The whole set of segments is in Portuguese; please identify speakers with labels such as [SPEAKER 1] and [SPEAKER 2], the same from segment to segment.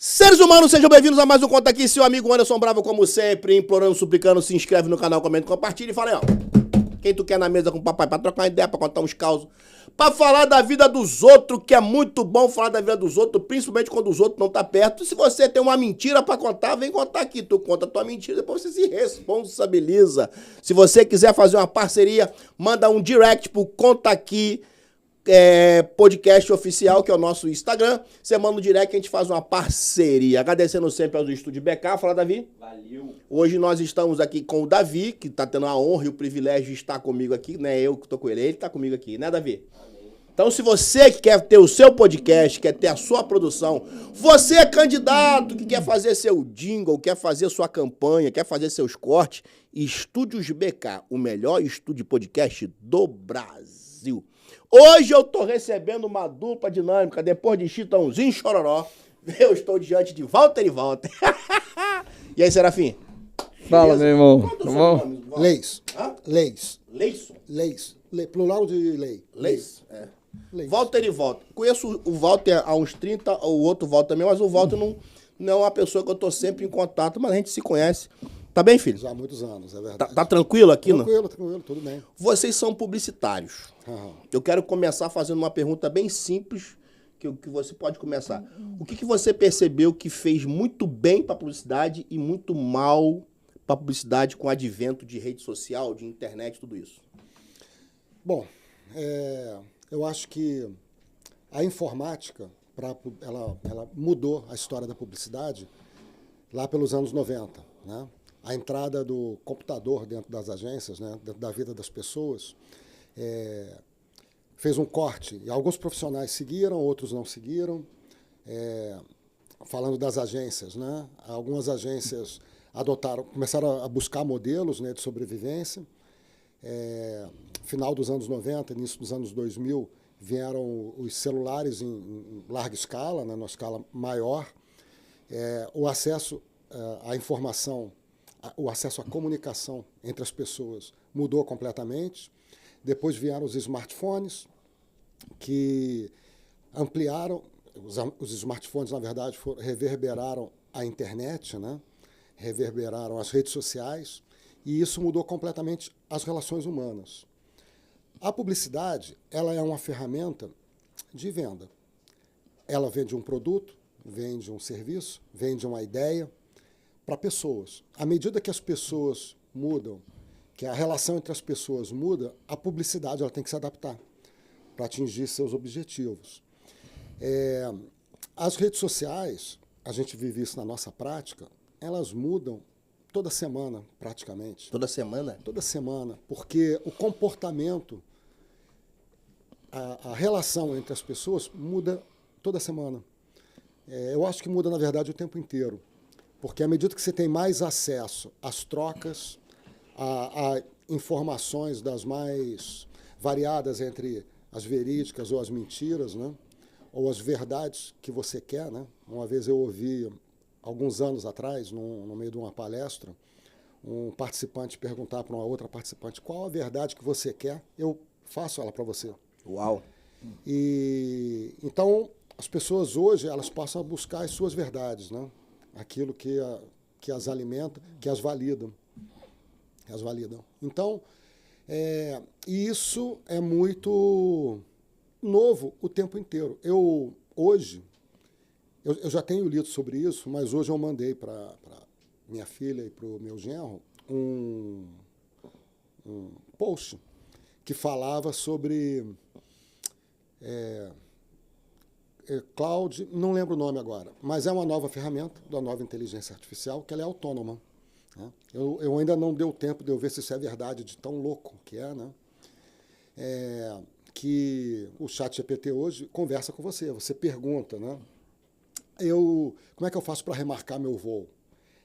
[SPEAKER 1] Seres humanos, sejam bem-vindos a mais um Conta Aqui, seu amigo Anderson Bravo, como sempre, implorando, suplicando, se inscreve no canal, comenta, compartilha e fala aí, ó. Quem tu quer na mesa com o papai, pra trocar uma ideia, pra contar uns causos, pra falar da vida dos outros, que é muito bom falar da vida dos outros, principalmente quando os outros não tá perto. Se você tem uma mentira pra contar, vem contar aqui. Tu conta a tua mentira, depois você se responsabiliza. Se você quiser fazer uma parceria, manda um direct pro Conta Aqui, podcast oficial, que é o nosso Instagram. Você manda um direct que a gente faz uma parceria. Agradecendo sempre aos estúdios BK. Fala, Davi.
[SPEAKER 2] Valeu.
[SPEAKER 1] Hoje nós estamos aqui com o Davi, que está tendo a honra e o privilégio de estar comigo aqui. Não é eu que estou com ele está comigo aqui, né, Davi?
[SPEAKER 2] Amém.
[SPEAKER 1] Então, se você quer ter o seu podcast, quer ter a sua produção, você é candidato que quer fazer seu jingle, quer fazer sua campanha, quer fazer seus cortes, Estúdios BK, o melhor estúdio de podcast do Brasil. Hoje eu tô recebendo uma dupla dinâmica, depois de Chitãozinho e Chororó, eu estou diante de Walter e Walter. E aí, Serafim?
[SPEAKER 3] Fala, meu irmão.
[SPEAKER 1] Qual é o
[SPEAKER 3] Tá
[SPEAKER 1] seu
[SPEAKER 3] bom?
[SPEAKER 1] nome, Walter?
[SPEAKER 4] Leis.
[SPEAKER 1] Hã?
[SPEAKER 4] Leis.
[SPEAKER 1] Leison?
[SPEAKER 4] Leis. Plural de lei.
[SPEAKER 1] Leis? É.
[SPEAKER 4] Leis.
[SPEAKER 1] Walter e Walter. Conheço o Walter há uns 30, o outro Walter também, mas o Walter não é uma pessoa que eu tô sempre em contato, mas a gente se conhece. Tá bem, filho?
[SPEAKER 4] Já há muitos anos, é verdade.
[SPEAKER 1] Tá tranquilo aqui, não?
[SPEAKER 4] Tranquilo, tudo bem.
[SPEAKER 1] Vocês são publicitários.
[SPEAKER 4] Aham.
[SPEAKER 1] Eu quero começar fazendo uma pergunta bem simples, que você pode começar. O que você percebeu que fez muito bem para a publicidade e muito mal para a publicidade com o advento de rede social, de internet, tudo isso?
[SPEAKER 4] Bom, eu acho que a informática, ela mudou a história da publicidade lá pelos anos 90, né? A entrada do computador dentro das agências, né, dentro da vida das pessoas, fez um corte. E alguns profissionais seguiram, outros não seguiram. Falando das agências, né, algumas agências começaram a buscar modelos, né, de sobrevivência. Final dos anos 90, início dos anos 2000, vieram os celulares em larga escala, né, numa escala maior. O acesso à informação, o acesso à comunicação entre as pessoas mudou completamente. Depois vieram os smartphones, que ampliaram. Os smartphones, na verdade, reverberaram a internet, né? Reverberaram as redes sociais, e isso mudou completamente as relações humanas. A publicidade, ela é uma ferramenta de venda. Ela vende um produto, vende um serviço, vende uma ideia para pessoas. À medida que as pessoas mudam, que a relação entre as pessoas muda, a publicidade ela tem que se adaptar para atingir seus objetivos. As redes sociais, a gente vive isso na nossa prática, elas mudam toda semana, praticamente.
[SPEAKER 1] Toda semana?
[SPEAKER 4] Toda semana, porque o comportamento, a relação entre as pessoas muda toda semana. Eu acho que muda, na verdade, o tempo inteiro. Porque à medida que você tem mais acesso às trocas, a informações das mais variadas entre as verídicas ou as mentiras, né? Ou as verdades que você quer, né? Uma vez eu ouvi, alguns anos atrás, no meio de uma palestra, um participante perguntar para uma outra participante qual a verdade que você quer, eu faço ela para você.
[SPEAKER 1] Uau!
[SPEAKER 4] E então as pessoas hoje elas passam a buscar as suas verdades, né? Aquilo que as alimenta, que as validam. Então, isso é muito novo o tempo inteiro. Hoje, eu já tenho lido sobre isso, mas hoje eu mandei para minha filha e para o meu genro um post que falava sobre Cloud, não lembro o nome agora, mas é uma nova ferramenta da nova inteligência artificial, que ela é autônoma. Né? Eu ainda não deu tempo de eu ver se isso é verdade, de tão louco que é, né? Que o ChatGPT hoje conversa com você, você pergunta, né? Como é que eu faço para remarcar meu voo?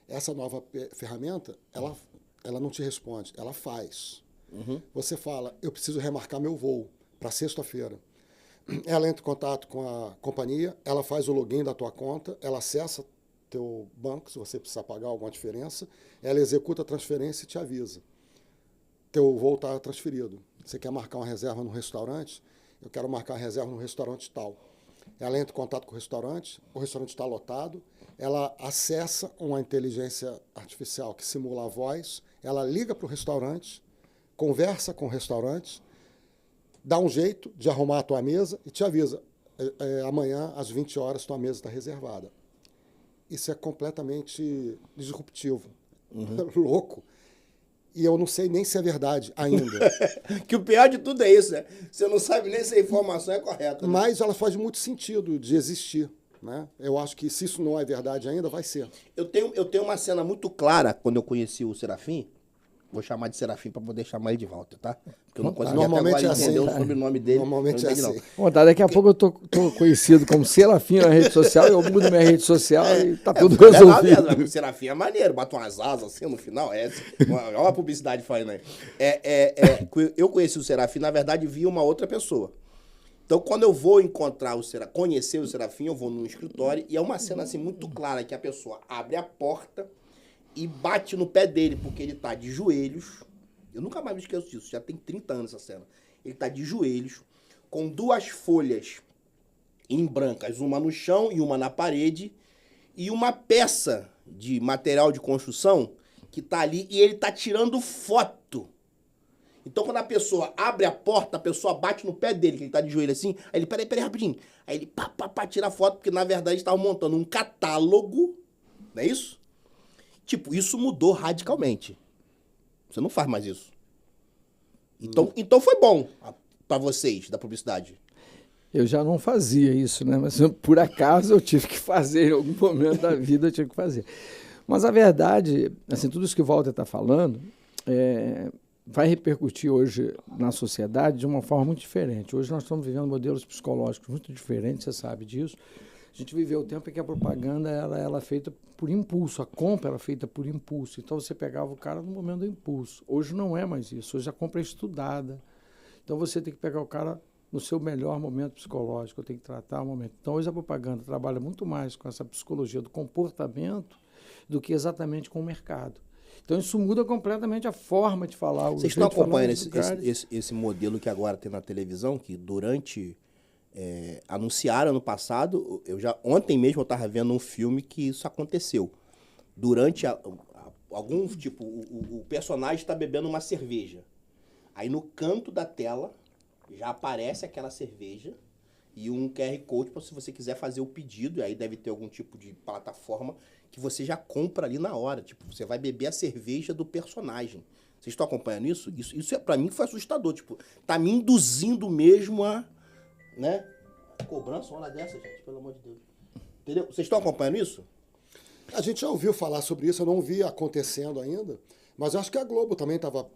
[SPEAKER 4] Essa nova ferramenta, ela não te responde, ela faz.
[SPEAKER 1] Uhum.
[SPEAKER 4] Você fala, eu preciso remarcar meu voo para sexta-feira. Ela entra em contato com a companhia, ela faz o login da tua conta, ela acessa teu banco, se você precisar pagar alguma diferença, ela executa a transferência e te avisa. Teu voo está transferido. Você quer marcar uma reserva no restaurante? Eu quero marcar a reserva no restaurante tal. ela entra em contato com o restaurante está lotado, ela acessa uma inteligência artificial que simula a voz, ela liga para o restaurante, conversa com o restaurante, dá um jeito de arrumar a tua mesa e te avisa, amanhã às 20 horas tua mesa está reservada. Isso é completamente disruptivo, louco. E eu não sei nem se é verdade ainda.
[SPEAKER 1] Que o pior de tudo é isso, né? Você não sabe nem se a informação é correta. Né?
[SPEAKER 4] Mas ela faz muito sentido de existir. Né? Eu acho que se isso não é verdade ainda, vai ser.
[SPEAKER 1] Eu tenho uma cena muito clara quando eu conheci o Serafim. Vou chamar de Serafim para poder chamar ele de Walter, tá? Porque eu não consegui
[SPEAKER 4] normalmente
[SPEAKER 1] até agora entender o sobrenome dele.
[SPEAKER 4] Normalmente é assim.
[SPEAKER 3] Bom, tá, daqui a pouco eu tô conhecido como Serafim na rede social, eu mudo minha rede social e tá tudo resolvido.
[SPEAKER 1] Mesmo, o Serafim é maneiro, bota umas asas assim no final. Olha a publicidade falando aí. Eu conheci o Serafim, na verdade, via uma outra pessoa. Então, quando eu vou conhecer o Serafim, eu vou num escritório e é uma cena assim muito clara que a pessoa abre a porta e bate no pé dele, porque ele tá de joelhos. Eu nunca mais me esqueço disso, já tem 30 anos essa cena. Ele tá de joelhos, com 2 folhas em brancas, uma no chão e uma na parede, e uma peça de material de construção que tá ali e ele tá tirando foto. Então, quando a pessoa abre a porta, a pessoa bate no pé dele, que ele tá de joelho assim, aí ele, peraí, rapidinho. Aí ele, tira a foto, porque na verdade eles estavam montando um catálogo, não é isso? Tipo, isso mudou radicalmente. Você não faz mais isso. Então foi bom pra vocês, da publicidade.
[SPEAKER 3] Eu já não fazia isso, né? Mas por acaso eu tive que fazer, em algum momento da vida eu tive que fazer. Mas a verdade, assim, tudo isso que o Walter está falando, vai repercutir hoje na sociedade de uma forma muito diferente. Hoje nós estamos vivendo modelos psicológicos muito diferentes, você sabe disso. A gente viveu o tempo em que a propaganda ela é feita por impulso, a compra era feita por impulso. Então você pegava o cara no momento do impulso. Hoje não é mais isso, hoje a compra é estudada. Então você tem que pegar o cara no seu melhor momento psicológico, tem que tratar o momento. Então hoje a propaganda trabalha muito mais com essa psicologia do comportamento do que exatamente com o mercado. Então isso muda completamente a forma de falar.
[SPEAKER 1] Vocês estão acompanhando esse modelo que agora tem na televisão, que durante... anunciaram ano passado, ontem mesmo eu estava vendo um filme que isso aconteceu. Durante algum tipo, o personagem está bebendo uma cerveja. Aí no canto da tela já aparece aquela cerveja e um QR Code para se você quiser fazer o pedido, e aí deve ter algum tipo de plataforma que você já compra ali na hora. Tipo, você vai beber a cerveja do personagem. Vocês estão acompanhando isso? Isso para mim foi assustador. Tipo, tá me induzindo mesmo a... né? Cobrança, uma hora dessa, gente, pelo amor de Deus. Entendeu? Vocês estão acompanhando isso?
[SPEAKER 4] A gente já ouviu falar sobre isso, eu não vi acontecendo ainda, mas eu acho que a Globo também estava...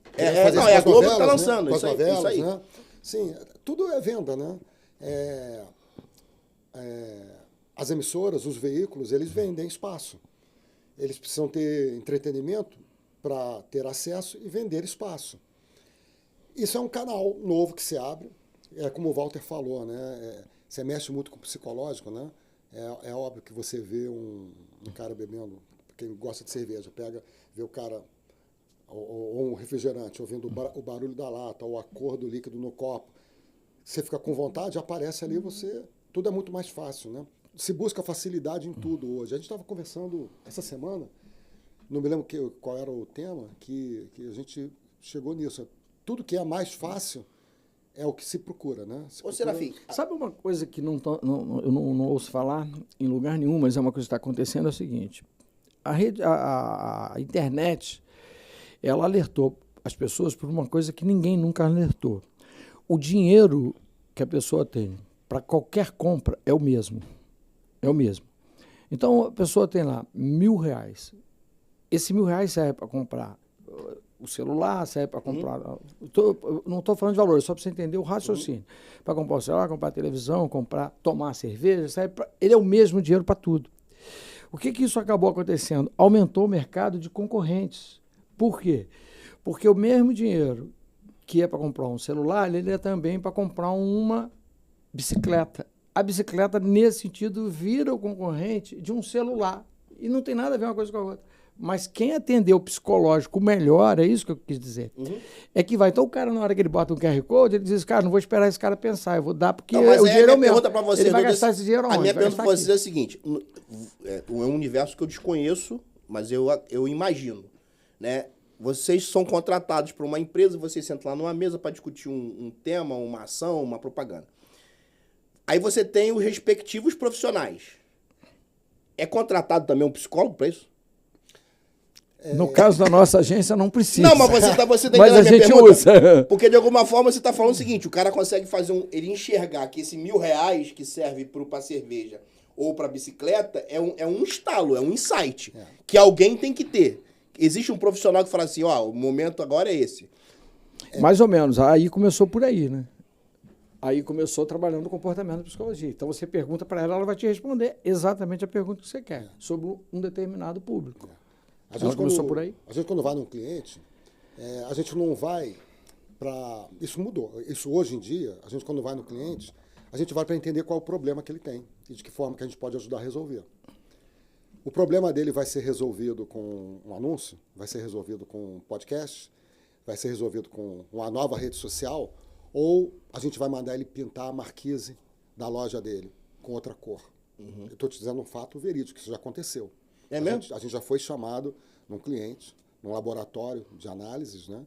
[SPEAKER 1] a Globo está lançando,
[SPEAKER 4] né?
[SPEAKER 1] isso aí.
[SPEAKER 4] Né? Sim, tudo é venda, né? As emissoras, os veículos, eles vendem espaço. Eles precisam ter entretenimento para ter acesso e vender espaço. Isso é um canal novo que se abre. Como o Walter falou, né? Você mexe muito com o psicológico, né? É óbvio que você vê um cara bebendo, quem gosta de cerveja, vê o cara, ou um refrigerante, ouvindo o barulho da lata, ou a cor do líquido no copo. Você fica com vontade, aparece ali, tudo é muito mais fácil, né? Se busca facilidade em tudo hoje. A gente estava conversando essa semana, não me lembro qual era o tema, que a gente chegou nisso. Tudo que é mais fácil é o que se procura, né?
[SPEAKER 1] Serafim,
[SPEAKER 3] sabe uma coisa que eu não ouço falar em lugar nenhum, mas é uma coisa que está acontecendo, é o seguinte. A internet, ela alertou as pessoas por uma coisa que ninguém nunca alertou. O dinheiro que a pessoa tem para qualquer compra é o mesmo. É o mesmo. Então, a pessoa tem lá R$1.000. Esse R$1.000 serve para comprar o celular, serve para comprar... não estou falando de valor, só para você entender o raciocínio. Para comprar o celular, comprar a televisão, tomar cerveja, ele é o mesmo dinheiro para tudo. O que isso acabou acontecendo? Aumentou o mercado de concorrentes. Por quê? Porque o mesmo dinheiro que é para comprar um celular, ele é também para comprar uma bicicleta. A bicicleta, nesse sentido, vira o concorrente de um celular. E não tem nada a ver uma coisa com a outra. Mas quem atender o psicológico melhor, é isso que eu quis dizer, é que vai. Então o cara, na hora que ele bota um QR Code, ele diz, cara, não vou esperar esse cara pensar, eu vou dar porque
[SPEAKER 1] Não, mas
[SPEAKER 3] o dinheiro é o meu.
[SPEAKER 1] pergunta pra você,
[SPEAKER 3] ele vai gastar esse dinheiro
[SPEAKER 1] a
[SPEAKER 3] aonde?
[SPEAKER 1] minha
[SPEAKER 3] Vai
[SPEAKER 1] pergunta
[SPEAKER 3] gastar
[SPEAKER 1] pra vocês
[SPEAKER 3] aqui.
[SPEAKER 1] é a seguinte, é um universo que eu desconheço, mas eu imagino, né? Vocês são contratados por uma empresa, vocês sentam lá numa mesa para discutir um tema, uma ação, uma propaganda. Aí você tem os respectivos profissionais. É contratado também um psicólogo para isso?
[SPEAKER 3] No caso da nossa agência, não precisa.
[SPEAKER 1] Não, mas você tá
[SPEAKER 3] Mas
[SPEAKER 1] entendendo
[SPEAKER 3] a
[SPEAKER 1] minha
[SPEAKER 3] gente
[SPEAKER 1] pergunta?
[SPEAKER 3] usa.
[SPEAKER 1] Porque de alguma forma você tá falando o seguinte, o cara consegue fazer ele enxergar que esse R$ 1.000 que serve pra cerveja ou pra bicicleta é um estalo, é um insight que alguém tem que ter. Existe um profissional que fala assim, ó, o momento agora é esse.
[SPEAKER 3] Mais ou menos. Aí começou por aí, né? Aí começou trabalhando no comportamento da psicologia. Então você pergunta para ela, ela vai te responder exatamente a pergunta que você quer, sobre um determinado público.
[SPEAKER 4] A gente,
[SPEAKER 3] começou por aí?
[SPEAKER 4] A gente, quando vai num cliente, a gente não vai para... Isso mudou. Isso, hoje em dia, a gente, quando vai no cliente, a gente vai para entender qual é o problema que ele tem e de que forma que a gente pode ajudar a resolver. O problema dele vai ser resolvido com um anúncio, vai ser resolvido com um podcast, vai ser resolvido com uma nova rede social, ou a gente vai mandar ele pintar a marquise da loja dele com outra cor. Eu estou te dizendo um fato verídico, que isso já aconteceu.
[SPEAKER 1] É mesmo?
[SPEAKER 4] A gente já foi chamado num cliente, num laboratório de análises, né?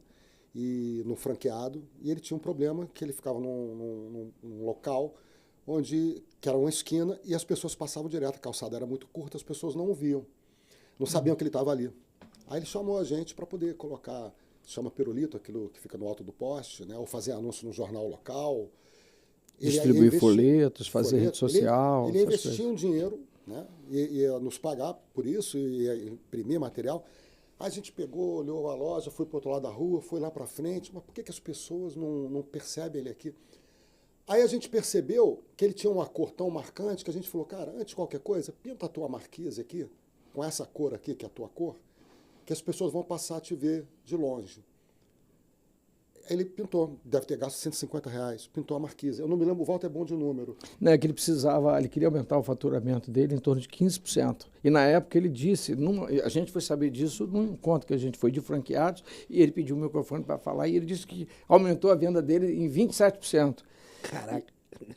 [SPEAKER 4] E no franqueado, e ele tinha um problema que ele ficava num local que era uma esquina e as pessoas passavam direto, a calçada era muito curta, as pessoas não o viam, não sabiam que ele estava ali. Aí ele chamou a gente para poder colocar, chama pirulito, aquilo que fica no alto do poste, né? Ou fazer anúncio no jornal local.
[SPEAKER 3] Distribuir folhetos, fazer rede social.
[SPEAKER 4] Ele investia um dinheiro, né? Ia nos pagar por isso, ia imprimir material. Aí a gente pegou, olhou a loja, foi para o outro lado da rua, foi lá para frente, mas por que as pessoas não percebem ele aqui? Aí a gente percebeu que ele tinha uma cor tão marcante que a gente falou, cara, antes de qualquer coisa, pinta a tua marquise aqui, com essa cor aqui, que é a tua cor, que as pessoas vão passar a te ver de longe. Ele pintou, deve ter gasto R$150, pintou a marquise. Eu não me lembro, o Walter é bom de número.
[SPEAKER 3] Não, é que ele queria aumentar o faturamento dele em torno de 15%. E na época ele disse, a gente foi saber disso num encontro que a gente foi de franqueados, e ele pediu o microfone para falar, e ele disse que aumentou a venda dele em 27%.
[SPEAKER 1] Caraca.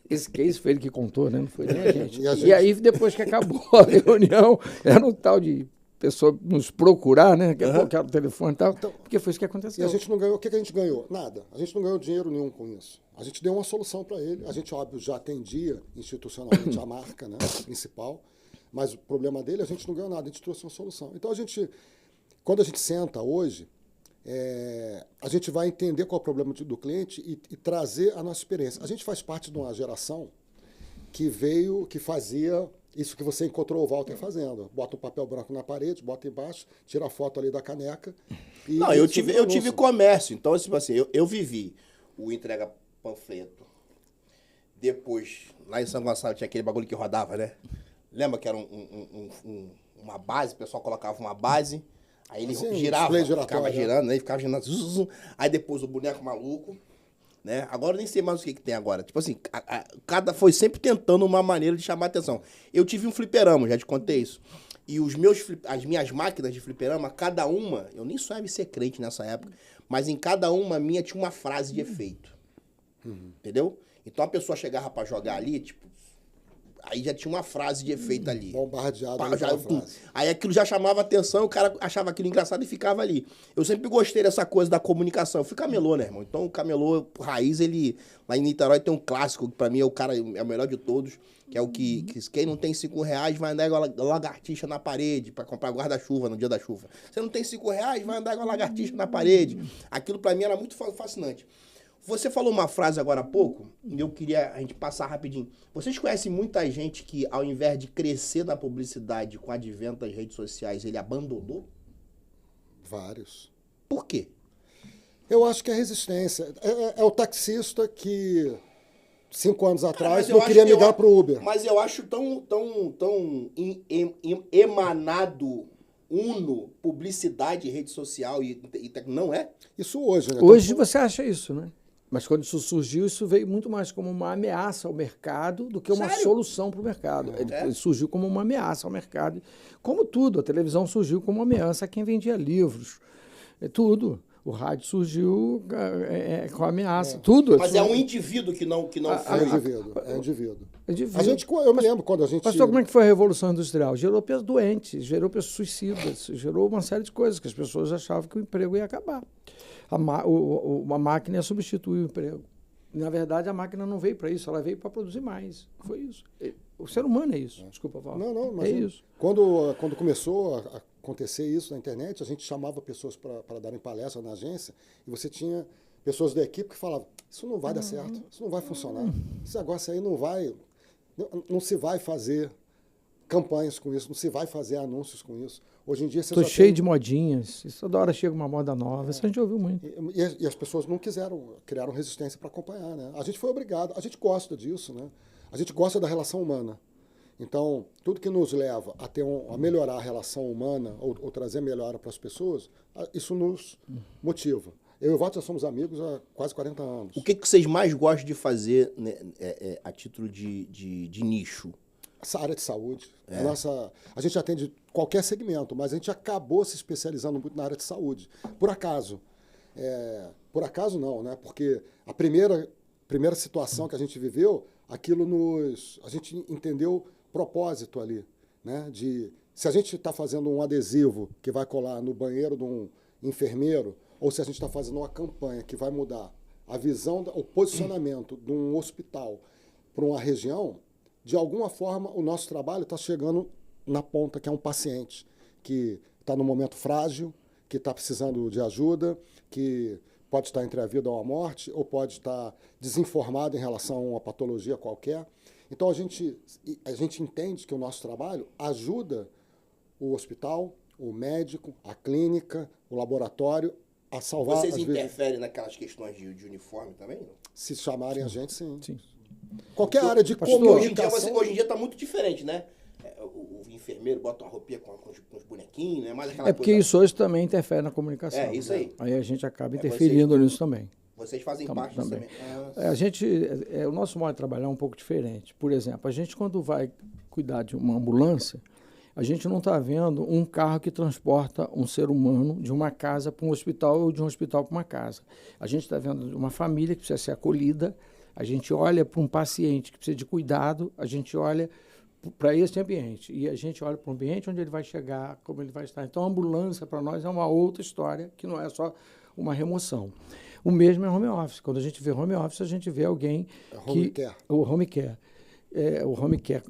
[SPEAKER 3] Esse case foi ele que contou, né? Não foi nem a gente.
[SPEAKER 4] E a gente-
[SPEAKER 3] E aí, depois que acabou a reunião, era um tal de pessoa nos procurar, né? Que era o telefone e tal,
[SPEAKER 4] Então,
[SPEAKER 3] porque foi isso que
[SPEAKER 4] E
[SPEAKER 3] aconteceu.
[SPEAKER 4] a gente não ganhou. O que a gente ganhou? Nada. A gente não ganhou dinheiro nenhum com isso. A gente deu uma solução para ele. A gente, óbvio, já atendia institucionalmente a marca, né, principal, mas o problema dele, a gente não ganhou nada, a gente trouxe uma solução. Então, quando a gente senta hoje, a gente vai entender qual é o problema do cliente e trazer a nossa experiência. A gente faz parte de uma geração que fazia isso que você encontrou o Walter fazendo. Bota um papel branco na parede, bota embaixo, tira a foto ali da caneca.
[SPEAKER 1] Não, eu tive comércio, então tipo assim, eu vivi o entrega panfleto. Depois, lá em São Gonçalo tinha aquele bagulho que rodava, né? Lembra que era uma base, o pessoal colocava uma base, aí ele girava, ficava girando, né? Ficava girando, aí depois o boneco maluco, né? Agora eu nem sei mais o que tem agora. Tipo assim, cada foi sempre tentando uma maneira de chamar a atenção. Eu tive um fliperama, já te contei isso. E as minhas máquinas de fliperama, cada uma, eu nem sonhava em ser crente nessa época, mas em cada uma minha tinha uma frase de efeito. Entendeu? Então a pessoa chegava pra jogar ali, tipo, aí já tinha uma frase de efeito ali.
[SPEAKER 4] Bombardeado
[SPEAKER 1] Pá,
[SPEAKER 4] ali
[SPEAKER 1] já-
[SPEAKER 4] pela frase.
[SPEAKER 1] Aí aquilo já chamava atenção, o cara achava aquilo engraçado e ficava ali. Eu sempre gostei dessa coisa da comunicação. Eu fui camelô, né, irmão? Então o camelô raiz, ele... Lá em Niterói tem um clássico, que pra mim é é o melhor de todos, que é o que quem não tem R$5 vai andar igual a lagartixa na parede pra comprar guarda-chuva no dia da chuva. Você não tem R$5, vai andar igual a lagartixa na parede. Aquilo pra mim era muito fascinante. Você falou uma frase agora há pouco, e eu queria a gente passar rapidinho. Vocês conhecem muita gente que, ao invés de crescer na publicidade com o advento das redes sociais, ele abandonou?
[SPEAKER 4] Vários.
[SPEAKER 1] Por quê?
[SPEAKER 4] Eu acho que é resistência. É o taxista que 5 anos atrás
[SPEAKER 1] Mas eu
[SPEAKER 4] não
[SPEAKER 1] acho
[SPEAKER 4] queria
[SPEAKER 1] que
[SPEAKER 4] migrar para o Uber.
[SPEAKER 1] Mas eu acho tão emanado publicidade, rede social não é?
[SPEAKER 4] Isso hoje, né?
[SPEAKER 3] Hoje você acha isso, né? Mas quando isso surgiu, isso veio muito mais como uma ameaça ao mercado do que uma
[SPEAKER 1] Sério?
[SPEAKER 3] solução para o mercado.
[SPEAKER 1] É?
[SPEAKER 3] Ele surgiu como uma ameaça ao mercado. Como tudo, a televisão surgiu como uma ameaça a quem vendia livros. Tudo. O rádio surgiu com ameaça. Tudo.
[SPEAKER 1] Mas é um indivíduo que não
[SPEAKER 4] É
[SPEAKER 1] foi.
[SPEAKER 4] indivíduo, é indivíduo.
[SPEAKER 3] Indivíduo.
[SPEAKER 4] A gente, eu me lembro quando a gente...
[SPEAKER 3] Pastor, como é que foi a Revolução Industrial? Gerou pessoas doentes, gerou pessoas suicidas, gerou uma série de coisas que as pessoas achavam que o emprego ia acabar. Uma máquina ia substituir o emprego. Na verdade, a máquina não veio para isso, ela veio para produzir mais. Foi isso. O ser humano é isso. Desculpa, Val.
[SPEAKER 4] Não, mas
[SPEAKER 3] é isso.
[SPEAKER 4] Quando começou a acontecer isso na internet, a gente chamava pessoas para darem palestra na agência e você tinha pessoas da equipe que falavam, isso não vai dar certo, isso não vai funcionar, esse negócio aí não se vai fazer campanhas com isso, não se vai fazer anúncios com isso. Hoje em dia você
[SPEAKER 3] Estou
[SPEAKER 4] já
[SPEAKER 3] cheio
[SPEAKER 4] tem...
[SPEAKER 3] de modinhas. Toda hora chega uma moda nova. Isso a gente ouviu muito.
[SPEAKER 4] E as pessoas não criaram resistência para acompanhar, né? A gente foi obrigado, a gente gosta disso, né? A gente gosta da relação humana. Então, tudo que nos leva a melhorar a relação humana ou trazer melhora para as pessoas, isso nos motiva. Eu e o Walter já somos amigos há quase 40 anos.
[SPEAKER 1] O que vocês mais gostam de fazer, né, a título de nicho?
[SPEAKER 4] Essa área de saúde. A gente atende qualquer segmento, mas a gente acabou se especializando muito na área de saúde. Por acaso. Por acaso não, né? Porque a primeira situação que a gente viveu, a gente entendeu propósito ali, né? Se a gente está fazendo um adesivo que vai colar no banheiro de um enfermeiro, ou se a gente está fazendo uma campanha que vai mudar a visão, o posicionamento de um hospital para uma região, de alguma forma o nosso trabalho está chegando na ponta, que é um paciente que está num momento frágil, que está precisando de ajuda, que pode estar entre a vida ou a morte, ou pode estar desinformado em relação a uma patologia qualquer. Então, a gente entende que o nosso trabalho ajuda o hospital, o médico, a clínica, o laboratório a salvar...
[SPEAKER 1] Vocês interferem naquelas questões de uniforme também? Não?
[SPEAKER 4] Se chamarem a gente, sim.
[SPEAKER 3] Sim.
[SPEAKER 4] Qualquer área de
[SPEAKER 1] comunicação... Hoje em dia está muito diferente, né? O enfermeiro bota uma roupinha com os bonequinhos, né? Mais aquela
[SPEAKER 3] porque
[SPEAKER 1] coisa...
[SPEAKER 3] isso hoje também interfere na comunicação.
[SPEAKER 1] É, isso aí.
[SPEAKER 3] Aí a gente acaba interferindo nisso também.
[SPEAKER 1] Vocês fazem parte disso também.
[SPEAKER 3] O nosso modo de trabalhar é um pouco diferente. Por exemplo, a gente quando vai cuidar de uma ambulância, a gente não está vendo um carro que transporta um ser humano de uma casa para um hospital ou de um hospital para uma casa. A gente está vendo uma família que precisa ser acolhida, a gente olha para um paciente que precisa de cuidado, a gente olha para esse ambiente. E a gente olha para o ambiente onde ele vai chegar, como ele vai estar. Então, a ambulância, para nós, é uma outra história, que não é só uma remoção. O mesmo é home office. Quando a gente vê home office, a gente vê alguém
[SPEAKER 4] home care.
[SPEAKER 3] O home care. O home care.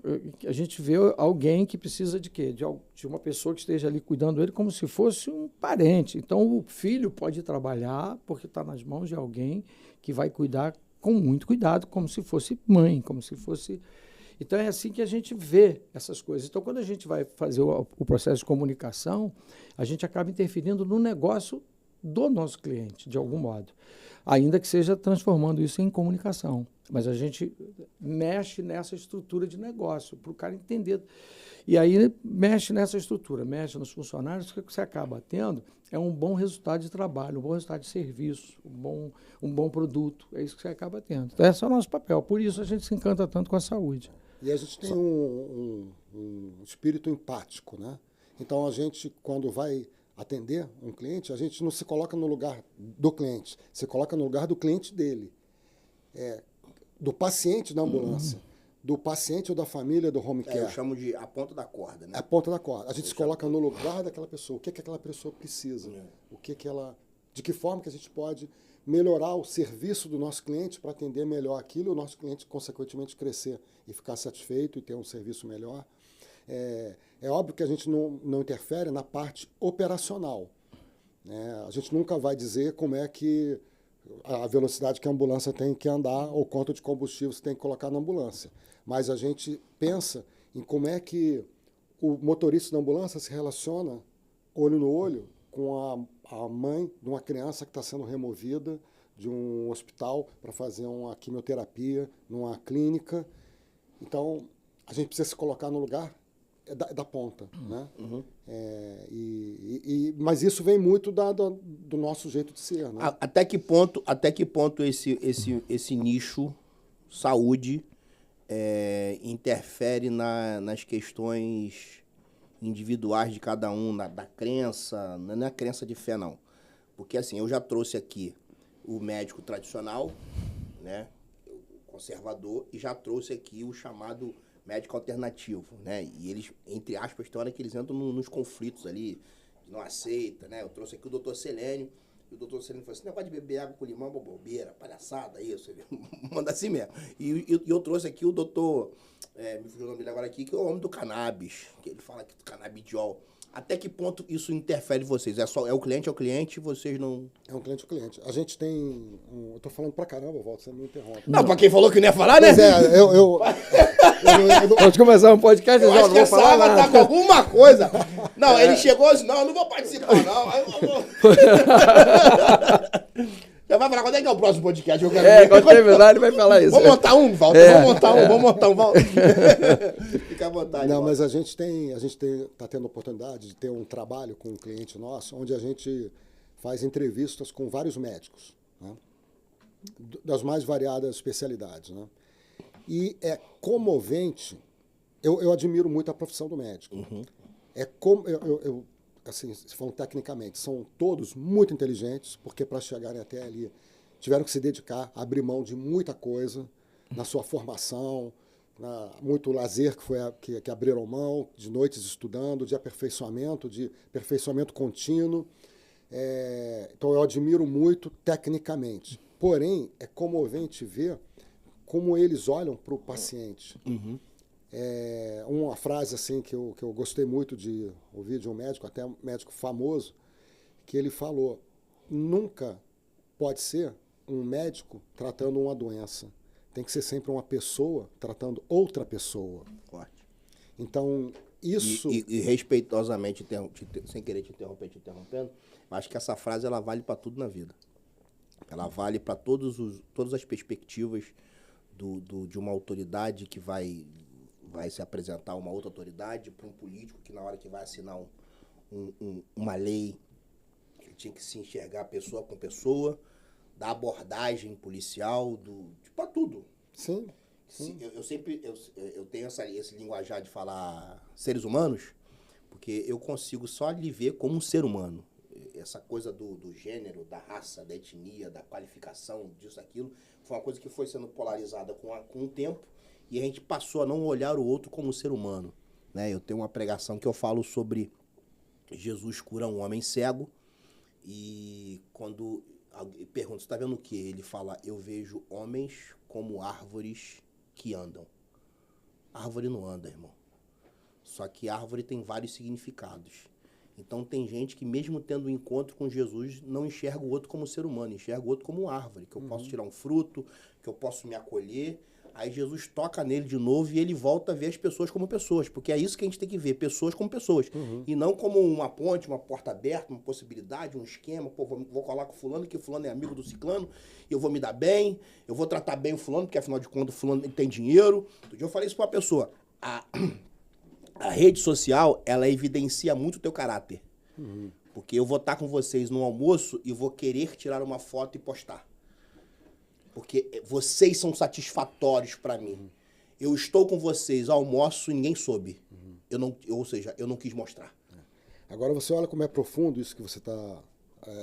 [SPEAKER 3] A gente vê alguém que precisa de quê? De uma pessoa que esteja ali cuidando dele como se fosse um parente. Então, o filho pode trabalhar porque está nas mãos de alguém que vai cuidar com muito cuidado, como se fosse mãe, como se fosse... Então, é assim que a gente vê essas coisas. Então, quando a gente vai fazer o processo de comunicação, a gente acaba interferindo no negócio do nosso cliente, de algum modo. Ainda que seja transformando isso em comunicação. Mas a gente mexe nessa estrutura de negócio, para o cara entender. E aí mexe nessa estrutura, mexe nos funcionários, o que você acaba tendo é um bom resultado de trabalho, um bom resultado de serviço, um bom produto. É isso que você acaba tendo. Então, esse é o nosso papel. Por isso a gente se encanta tanto com a saúde.
[SPEAKER 4] E a gente tem um espírito empático, né? Então, a gente, quando vai atender um cliente, a gente não se coloca no lugar do cliente, se coloca no lugar do cliente dele, do paciente da ambulância, do paciente ou da família do home care.
[SPEAKER 1] Eu chamo de a ponta da corda, né?
[SPEAKER 4] A ponta da corda. A gente se coloca no lugar daquela pessoa. O que aquela pessoa precisa? De que forma que a gente pode melhorar o serviço do nosso cliente para atender melhor aquilo e o nosso cliente, consequentemente, crescer e ficar satisfeito e ter um serviço melhor. É óbvio que a gente não interfere na parte operacional, né? A gente nunca vai dizer como é que a velocidade que a ambulância tem que andar ou quanto de combustível você tem que colocar na ambulância. Mas a gente pensa em como é que o motorista da ambulância se relaciona olho no olho com a mãe de uma criança que está sendo removida de um hospital para fazer uma quimioterapia numa clínica. Então, a gente precisa se colocar no lugar da ponta, né? Mas isso vem muito do nosso jeito de ser, né?
[SPEAKER 1] Até que ponto esse nicho saúde interfere nas questões individuais de cada um, da crença, não é crença de fé, não. Porque, assim, eu já trouxe aqui o médico tradicional, né, o conservador, e já trouxe aqui o chamado médico alternativo, né, e eles, entre aspas, tem hora que eles entram nos conflitos ali, não aceita, né, eu trouxe aqui o doutor Selênio, e o doutor Selênio falou assim, negócio de beber água com limão é uma bobeira, palhaçada, isso, manda assim mesmo. E eu trouxe aqui o doutor, me fugiu o nome dele agora aqui, que é o homem do cannabis, que ele fala que do canabidiol. Até que ponto isso interfere em vocês? É o cliente, vocês não...
[SPEAKER 4] É um cliente. A gente tem... Eu tô falando pra caramba, Walter, você me interrompe.
[SPEAKER 1] Não, pra quem falou que não ia falar, né?
[SPEAKER 4] Pois é,
[SPEAKER 3] Pode começar um podcast,
[SPEAKER 1] eu
[SPEAKER 3] já
[SPEAKER 1] acho
[SPEAKER 3] não
[SPEAKER 1] que
[SPEAKER 3] vou
[SPEAKER 1] essa
[SPEAKER 3] falar
[SPEAKER 1] água
[SPEAKER 3] nada.
[SPEAKER 1] tá com alguma coisa. Não, ele chegou assim, não, eu não vou participar, não. Aí eu vou... Já vai falar quando é que é o próximo podcast? Eu quero
[SPEAKER 3] Quando terminar ele vai falar isso.
[SPEAKER 1] Vamos montar um, Walter, vamos montar um, Walter. Fica à vontade,
[SPEAKER 4] não,
[SPEAKER 1] Walter.
[SPEAKER 4] mas a gente tá tendo a oportunidade de ter um trabalho com um cliente nosso, onde a gente faz entrevistas com vários médicos, né? Das mais variadas especialidades, né? E é comovente, eu admiro muito a profissão do médico. Assim, se falando tecnicamente, são todos muito inteligentes, porque para chegarem até ali tiveram que se dedicar, abrir mão de muita coisa na sua formação, muito lazer que abriram mão, de noites estudando, de aperfeiçoamento contínuo. Então eu admiro muito tecnicamente. Porém, é comovente ver como eles olham para o paciente. Uma frase assim que eu gostei muito de ouvir de um médico, até um médico famoso, que ele falou: nunca pode ser um médico tratando uma doença. Tem que ser sempre uma pessoa tratando outra pessoa.
[SPEAKER 1] Forte.
[SPEAKER 4] Então, isso...
[SPEAKER 1] E respeitosamente, sem querer te interrompendo, acho que essa frase ela vale para tudo na vida. Ela vale para todas as perspectivas de uma autoridade que vai se apresentar uma outra autoridade, para um político que na hora que vai assinar uma lei, ele tinha que se enxergar pessoa com pessoa, da abordagem policial, para tudo.
[SPEAKER 4] Sim.
[SPEAKER 1] Eu tenho esse linguajar de falar seres humanos, porque eu consigo só lhe ver como um ser humano. Essa coisa do gênero, da raça, da etnia, da qualificação, disso, aquilo, foi uma coisa que foi sendo polarizada com o tempo, e a gente passou a não olhar o outro como ser humano, né? Eu tenho uma pregação que eu falo sobre Jesus cura um homem cego, e quando pergunta, você está vendo o quê? Ele fala, eu vejo homens como árvores que andam. Árvore não anda, irmão. Só que árvore tem vários significados. Então tem gente que mesmo tendo um encontro com Jesus, não enxerga o outro como ser humano, enxerga o outro como árvore, que eu posso tirar um fruto, que eu posso me acolher. Aí Jesus toca nele de novo e ele volta a ver as pessoas como pessoas, porque é isso que a gente tem que ver, pessoas como pessoas. E não como uma ponte, uma porta aberta, uma possibilidade, um esquema. Pô, vou colar com o fulano, que o fulano é amigo do ciclano, eu vou me dar bem, eu vou tratar bem o fulano, porque afinal de contas o fulano tem dinheiro. Outro dia eu falei isso pra uma pessoa. A rede social, ela evidencia muito o teu caráter. Porque eu vou estar com vocês no almoço e vou querer tirar uma foto e postar. Porque vocês são satisfatórios para mim. Eu estou com vocês, almoço e ninguém soube. Ou seja, eu não quis mostrar.
[SPEAKER 4] Agora você olha como é profundo isso que você está...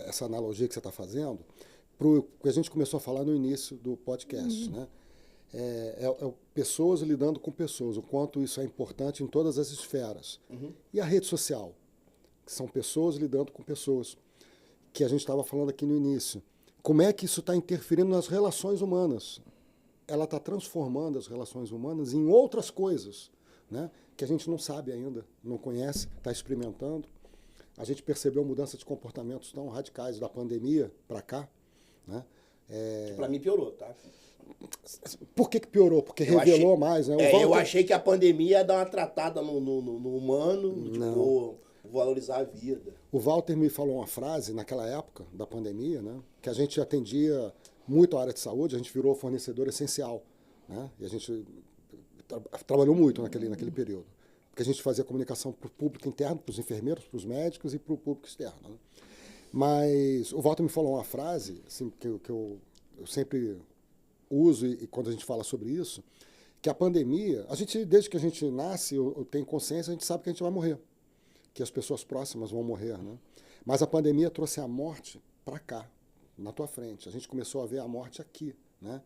[SPEAKER 4] essa analogia que você está fazendo, pro que a gente começou a falar no início do podcast, né? Pessoas lidando com pessoas, o quanto isso é importante em todas as esferas. E a rede social, que são pessoas lidando com pessoas, que a gente estava falando aqui no início. Como é que isso está interferindo nas relações humanas? Ela está transformando as relações humanas em outras coisas, né? Que a gente não sabe ainda, não conhece, está experimentando. A gente percebeu mudança de comportamentos tão radicais da pandemia para cá, né?
[SPEAKER 1] Que para mim piorou, tá?
[SPEAKER 4] Por que piorou? Porque revelou mais, né?
[SPEAKER 1] Eu achei que a pandemia ia dar uma tratada no humano, tipo, valorizar a vida.
[SPEAKER 4] O Walter me falou uma frase naquela época da pandemia, né? Que a gente atendia muito a área de saúde, a gente virou fornecedor essencial, né? E a gente trabalhou muito naquele período. porque a gente fazia comunicação para o público interno, para os enfermeiros, para os médicos e para o público externo. Né? Mas o Walter me falou uma frase assim, que eu sempre uso e quando a gente fala sobre isso, que a pandemia, desde que a gente nasce, eu tenho consciência, a gente sabe que a gente vai morrer, que as pessoas próximas vão morrer, né? Mas a pandemia trouxe a morte para cá, na tua frente. A gente começou a ver a morte aqui, né?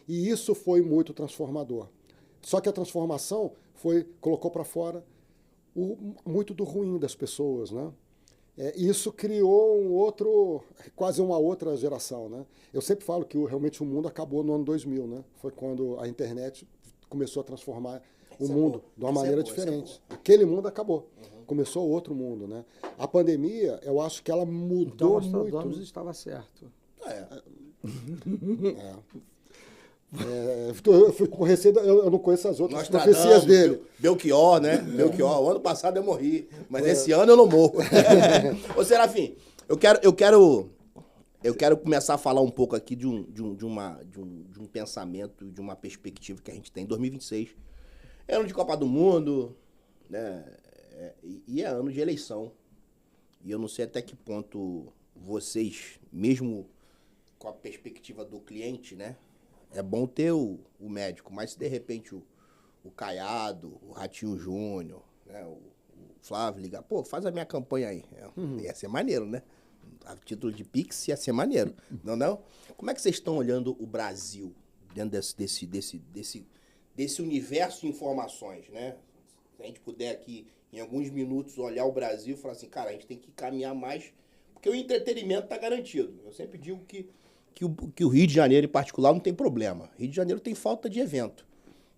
[SPEAKER 4] E isso foi muito transformador. Só que a transformação colocou para fora muito do ruim das pessoas, né? Isso criou quase uma outra geração, né? Eu sempre falo que realmente o mundo acabou no ano 2000, né? Foi quando a internet começou a transformar o mundo de uma maneira diferente. Aquele mundo acabou. Começou outro mundo, né? A pandemia, eu acho que ela mudou muito.
[SPEAKER 3] Nostradamus estava certo.
[SPEAKER 4] Eu fui com receio, eu não conheço as outras profecias dele.
[SPEAKER 1] Belchior, né? Belchior. O ano passado eu morri, mas esse ano eu não morro. Ô, Serafim, eu quero começar a falar um pouco aqui de um pensamento, de uma perspectiva que a gente tem. 2026 é ano de Copa do Mundo, né? E é ano de eleição. E eu não sei até que ponto vocês, mesmo com a perspectiva do cliente, né? É bom ter o médico, mas se de repente o Caiado, o Ratinho Júnior, né, o Flávio ligar, pô, faz a minha campanha aí. Ia ser maneiro, né? A título de Pix ia ser maneiro. Não? Como é que vocês estão olhando o Brasil dentro desse universo de informações, né? Se a gente puder aqui, em alguns minutos, olhar o Brasil e falar assim, cara, a gente tem que caminhar mais, porque o entretenimento está garantido. Eu sempre digo que o Rio de Janeiro, em particular, não tem problema. Rio de Janeiro tem falta de evento.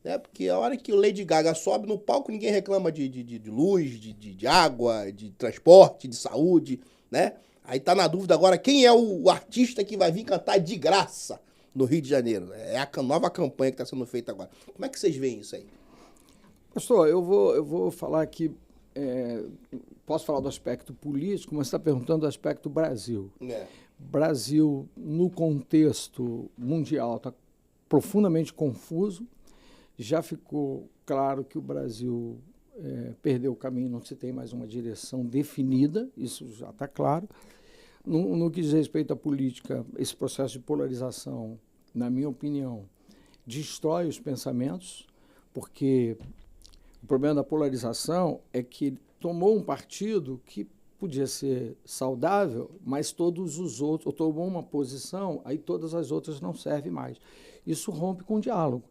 [SPEAKER 1] Né? Porque a hora que o Lady Gaga sobe no palco, ninguém reclama de luz, de água, de transporte, de saúde, né? Aí tá na dúvida agora quem é o artista que vai vir cantar de graça no Rio de Janeiro. É a nova campanha que está sendo feita agora. Como é que vocês veem isso aí?
[SPEAKER 3] Pastor, eu vou falar aqui, posso falar do aspecto político, mas você está perguntando do aspecto Brasil. Brasil, no contexto mundial, está profundamente confuso. Já ficou claro que o Brasil perdeu o caminho, não se tem mais uma direção definida, isso já está claro. No que diz respeito à política, esse processo de polarização, na minha opinião, destrói os pensamentos, porque o problema da polarização é que tomou um partido que podia ser saudável, mas todos os outros, ou tomou uma posição, aí todas as outras não servem mais. Isso rompe com o diálogo,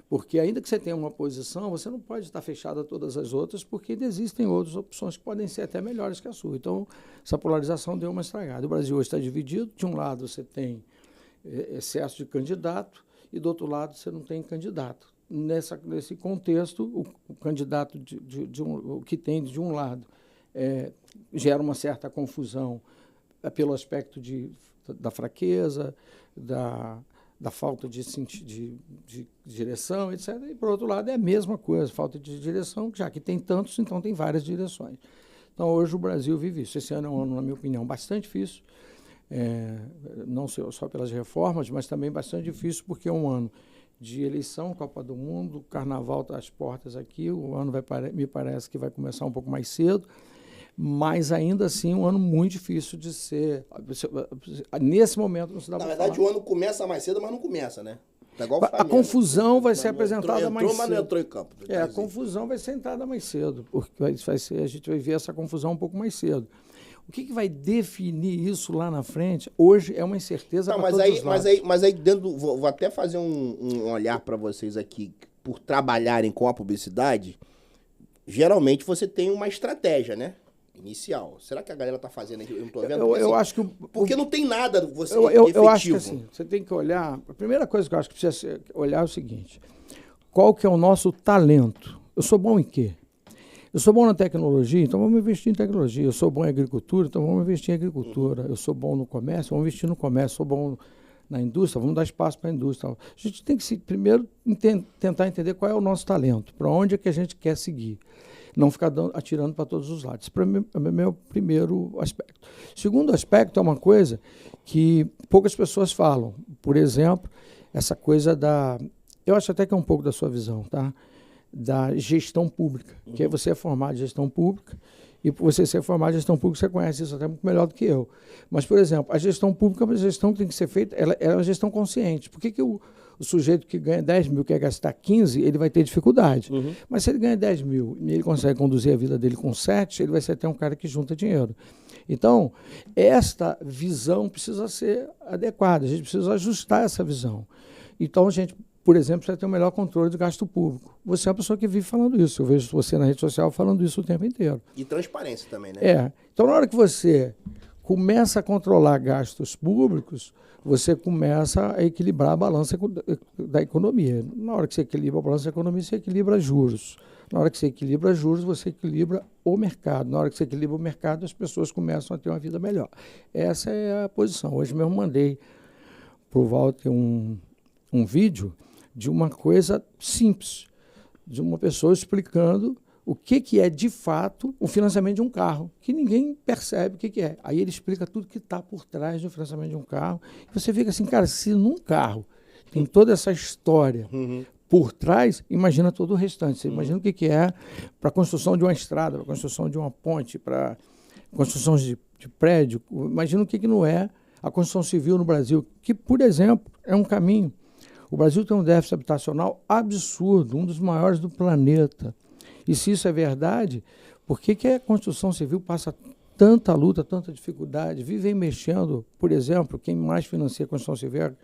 [SPEAKER 3] porque ainda que você tenha uma posição, você não pode estar fechado a todas as outras, porque ainda existem outras opções que podem ser até melhores que a sua. Então, essa polarização deu uma estragada. O Brasil hoje está dividido, de um lado você tem excesso de candidato, e do outro lado você não tem candidato. Nesse contexto, o candidato que tem de um lado gera uma certa confusão pelo aspecto da fraqueza, da falta de direção, etc. E, por outro lado, é a mesma coisa, falta de direção, já que tem tantos, então tem várias direções. Então, hoje o Brasil vive isso. Esse ano é um ano, na minha opinião, bastante difícil, não só pelas reformas, mas também bastante difícil porque é um ano de eleição, Copa do Mundo, Carnaval está às portas aqui, o ano me parece que vai começar um pouco mais cedo, mas ainda assim um ano muito difícil de ser. Nesse momento não se dá para falar.
[SPEAKER 1] Na verdade, o ano começa mais cedo, mas não começa, né? Tá igual
[SPEAKER 3] a confusão vai ser apresentada mais cedo.
[SPEAKER 1] Mas não entrou em campo.
[SPEAKER 3] A confusão vai ser entrada mais cedo, porque a gente vai ver essa confusão um pouco mais cedo. O que vai definir isso lá na frente, hoje é uma incerteza para todos os lados.
[SPEAKER 1] Mas aí dentro, vou até fazer um olhar para vocês aqui, por trabalharem com a publicidade, geralmente você tem uma estratégia, né? Inicial. Será que a galera tá fazendo aqui? Eu não tô vendo.
[SPEAKER 3] Eu acho que...
[SPEAKER 1] Porque não tem nada
[SPEAKER 3] efetivo. Eu acho que assim, você tem que olhar... A primeira coisa que eu acho que precisa olhar é o seguinte. Qual que é o nosso talento? Eu sou bom em quê? Eu sou bom na tecnologia, então vamos investir em tecnologia. Eu sou bom em agricultura, então vamos investir em agricultura. Eu sou bom no comércio, vamos investir no comércio. Eu sou bom na indústria, vamos dar espaço para a indústria. A gente tem que primeiro tentar entender qual é o nosso talento, para onde é que a gente quer seguir. Não ficar atirando para todos os lados. Para mim, é o meu primeiro aspecto. Segundo aspecto é uma coisa que poucas pessoas falam. Por exemplo, essa coisa da... Eu acho até que é um pouco da sua visão, tá? da gestão pública, que é você é formado em gestão pública, e por você ser formado em gestão pública, você conhece isso até muito melhor do que eu. Mas, por exemplo, a gestão pública é uma gestão que tem que ser feita, ela é uma gestão consciente. Por que o sujeito que ganha 10 mil quer gastar 15, ele vai ter dificuldade. Mas se ele ganha 10 mil e ele consegue conduzir a vida dele com 7, ele vai ser até um cara que junta dinheiro. Então, esta visão precisa ser adequada, a gente precisa ajustar essa visão. Então, a gente, por exemplo, precisa ter um melhor controle do gasto público. Você é uma pessoa que vive falando isso, eu vejo você na rede social falando isso o tempo inteiro.
[SPEAKER 1] E transparência também, né?
[SPEAKER 3] Então, na hora que você começa a controlar gastos públicos, você começa a equilibrar a balança da economia. Na hora que você equilibra a balança da economia, você equilibra juros. Na hora que você equilibra juros, você equilibra o mercado. Na hora que você equilibra o mercado, as pessoas começam a ter uma vida melhor. Essa é a posição. Hoje mesmo mandei para o Walter um vídeo de uma coisa simples, de uma pessoa explicando o que é, de fato, o financiamento de um carro, que ninguém percebe o que é. Aí ele explica tudo que está por trás do financiamento de um carro. E você fica assim, cara, se num carro tem toda essa história por trás, imagina todo o restante. Você imagina o que é para a construção de uma estrada, para a construção de uma ponte, para construção de prédio. Imagina o que não é a construção civil no Brasil, que, por exemplo, é um caminho. O Brasil tem um déficit habitacional absurdo, um dos maiores do planeta. E se isso é verdade, por que a construção civil passa tanta luta, tanta dificuldade? Vivem mexendo, por exemplo, quem mais financia a construção civil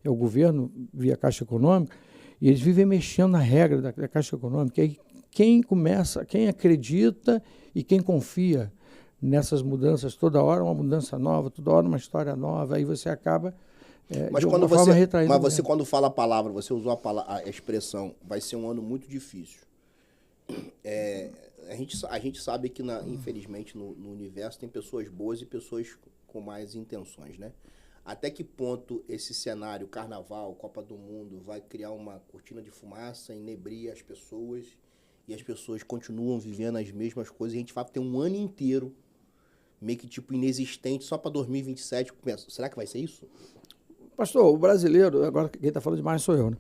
[SPEAKER 3] é o governo, via Caixa Econômica, e eles vivem mexendo na regra da Caixa Econômica. E quem acredita e quem confia nessas mudanças, toda hora uma mudança nova, toda hora uma história nova, aí você acaba...
[SPEAKER 1] Mas você quando fala a palavra, você usou a expressão, vai ser um ano muito difícil. A gente sabe que, infelizmente, no universo tem pessoas boas e pessoas com mais intenções, né? Até que ponto esse cenário, Carnaval, Copa do Mundo, vai criar uma cortina de fumaça, inebria as pessoas, e as pessoas continuam vivendo as mesmas coisas, e a gente vai ter um ano inteiro meio que tipo inexistente, só para 2027. Será que vai ser isso?
[SPEAKER 3] Pastor, o brasileiro, agora quem está falando demais sou eu, né?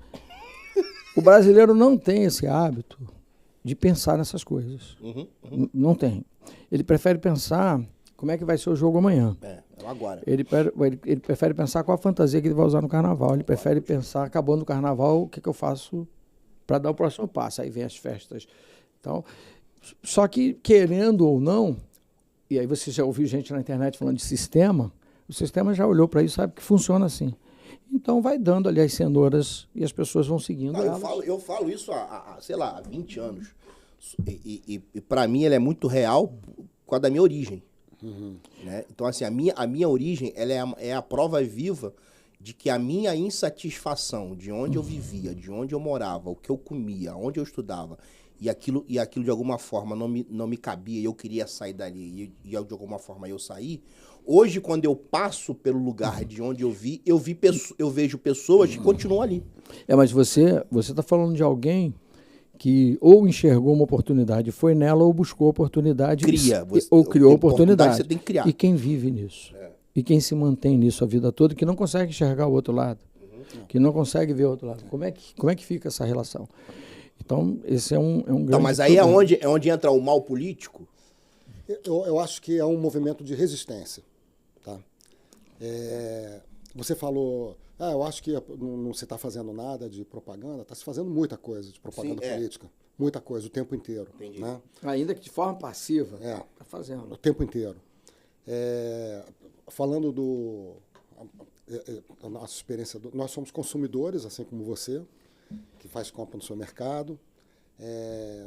[SPEAKER 3] O brasileiro não tem esse hábito de pensar nessas coisas. Não tem. Ele prefere pensar como é que vai ser o jogo amanhã.
[SPEAKER 1] É o agora.
[SPEAKER 3] Ele prefere pensar qual a fantasia que ele vai usar no carnaval. Ele prefere pensar, acabando o carnaval, o que eu faço para dar o próximo passo. Aí vem as festas. Então, só que, querendo ou não, e aí você já ouviu gente na internet falando de sistema, o sistema já olhou para isso, sabe que funciona assim. Então vai dando ali as cenouras e as pessoas vão seguindo elas.
[SPEAKER 1] Eu falo isso sei lá, há 20 anos. E para mim ela é muito real por causa da minha origem. Né? Então, assim, a minha origem ela é a prova viva de que a minha insatisfação de onde eu vivia, de onde eu morava, o que eu comia, onde eu estudava, e aquilo de alguma forma não me cabia e eu queria sair dali, e de alguma forma eu saí. Hoje, quando eu passo pelo lugar de onde eu vejo pessoas que continuam ali.
[SPEAKER 3] Mas você está falando de alguém que ou enxergou uma oportunidade, foi nela, ou buscou oportunidade. Ou criou oportunidade.
[SPEAKER 1] Você tem que criar.
[SPEAKER 3] E quem vive nisso? E quem se mantém nisso a vida toda, que não consegue enxergar o outro lado, que não consegue ver o outro lado. Como é que fica essa relação? Então, esse é um grande...
[SPEAKER 1] Então, mas aí é onde entra o mal político?
[SPEAKER 4] Eu acho que é um movimento de resistência. Tá? Você falou, eu acho que não se está fazendo nada de propaganda. Está se fazendo muita coisa de propaganda política. Muita coisa, o tempo inteiro.
[SPEAKER 1] Entendi.
[SPEAKER 4] Né?
[SPEAKER 3] Ainda que de forma passiva. Está fazendo.
[SPEAKER 4] O tempo inteiro. Falando da nossa experiência, nós somos consumidores, assim como você, que faz compra no seu mercado.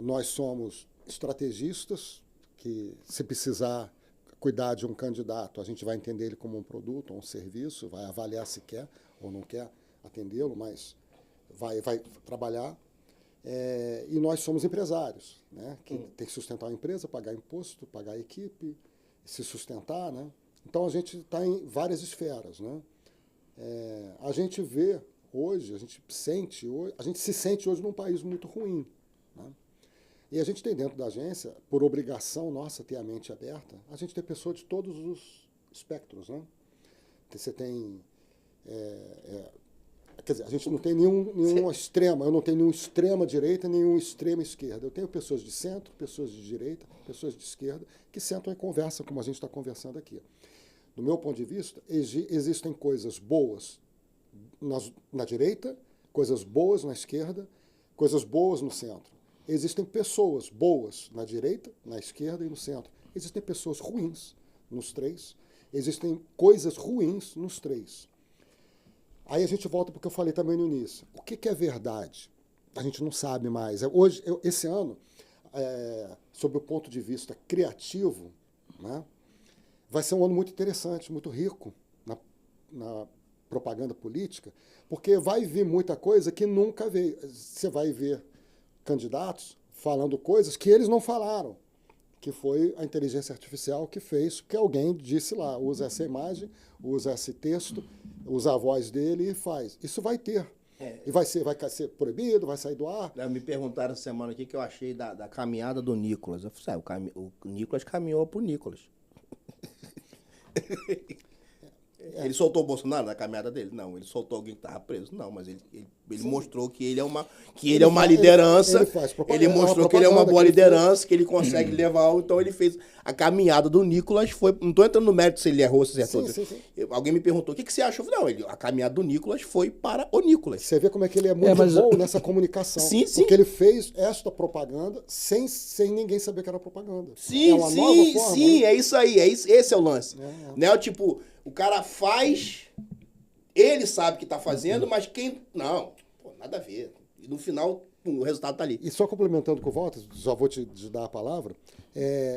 [SPEAKER 4] Nós somos estrategistas, que se precisar cuidar de um candidato, a gente vai entender ele como um produto ou um serviço, vai avaliar se quer ou não quer atendê-lo, mas vai trabalhar. E nós somos empresários, né? Que tem que sustentar a empresa, pagar imposto, pagar a equipe, se sustentar, né? Então, a gente está em várias esferas, né? A gente vê hoje, a gente se sente hoje num país muito ruim, né? E a gente tem dentro da agência, por obrigação nossa ter a mente aberta, a gente tem pessoas de todos os espectros, né? Você tem Quer dizer, a gente não tem nenhuma extrema, eu não tenho nenhuma extrema direita, nenhuma extrema esquerda. Eu tenho pessoas de centro, pessoas de direita, pessoas de esquerda, que sentam e conversam, como a gente está conversando aqui. Do meu ponto de vista, existem coisas boas na direita, coisas boas na esquerda, coisas boas no centro. Existem pessoas boas na direita, na esquerda e no centro. Existem pessoas ruins nos três. Existem coisas ruins nos três. Aí a gente volta para o que eu falei também no início. O que é verdade? A gente não sabe mais. Hoje, esse ano, sob o ponto de vista criativo, né, vai ser um ano muito interessante, muito rico na propaganda política, porque vai vir muita coisa que nunca veio. Você vai ver candidatos falando coisas que eles não falaram, que foi a inteligência artificial que fez, que alguém disse lá, usa essa imagem, usa esse texto, usa a voz dele e faz. Isso vai ter. E vai ser proibido, vai sair do ar.
[SPEAKER 1] Me perguntaram essa semana aqui que eu achei da caminhada do Nicolas. Eu falei, o Nicolas caminhou pro Nicolas. Ele soltou o Bolsonaro na caminhada dele? Não. Ele soltou alguém que estava preso? Não, mas ele mostrou que ele é uma liderança. Ele mostrou que ele é uma boa liderança, que ele consegue levar. Então ele fez a caminhada do Nicolas. Não estou entrando no mérito se ele errou ou se acertou. Sim. Alguém me perguntou, o que você achou? Não, a caminhada do Nicolas foi para o Nicolas.
[SPEAKER 4] Você vê como é que ele é muito bom nessa comunicação.
[SPEAKER 1] Sim.
[SPEAKER 4] Porque ele fez esta propaganda sem ninguém saber que era propaganda.
[SPEAKER 1] Sim, nova forma, né? É isso aí. Esse é o lance. Né? Tipo, o cara faz, ele sabe que tá fazendo, mas quem... Não, nada a ver. E no final, o resultado tá ali.
[SPEAKER 4] E só complementando com o Walter, já vou te dar a palavra,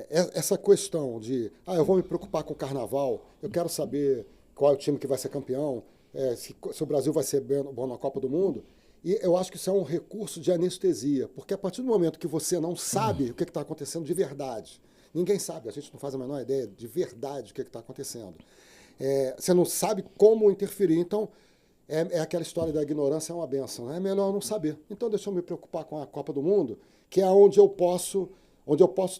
[SPEAKER 4] essa questão de, eu vou me preocupar com o carnaval, eu quero saber qual é o time que vai ser campeão, se o Brasil vai ser bom na Copa do Mundo, e eu acho que isso é um recurso de anestesia, porque a partir do momento que você não sabe o que está acontecendo de verdade, ninguém sabe, a gente não faz a menor ideia de verdade o que está acontecendo. Você não sabe como interferir. Então, é aquela história da ignorância é uma benção. É melhor não saber. Então, deixa eu me preocupar com a Copa do Mundo, que é onde eu posso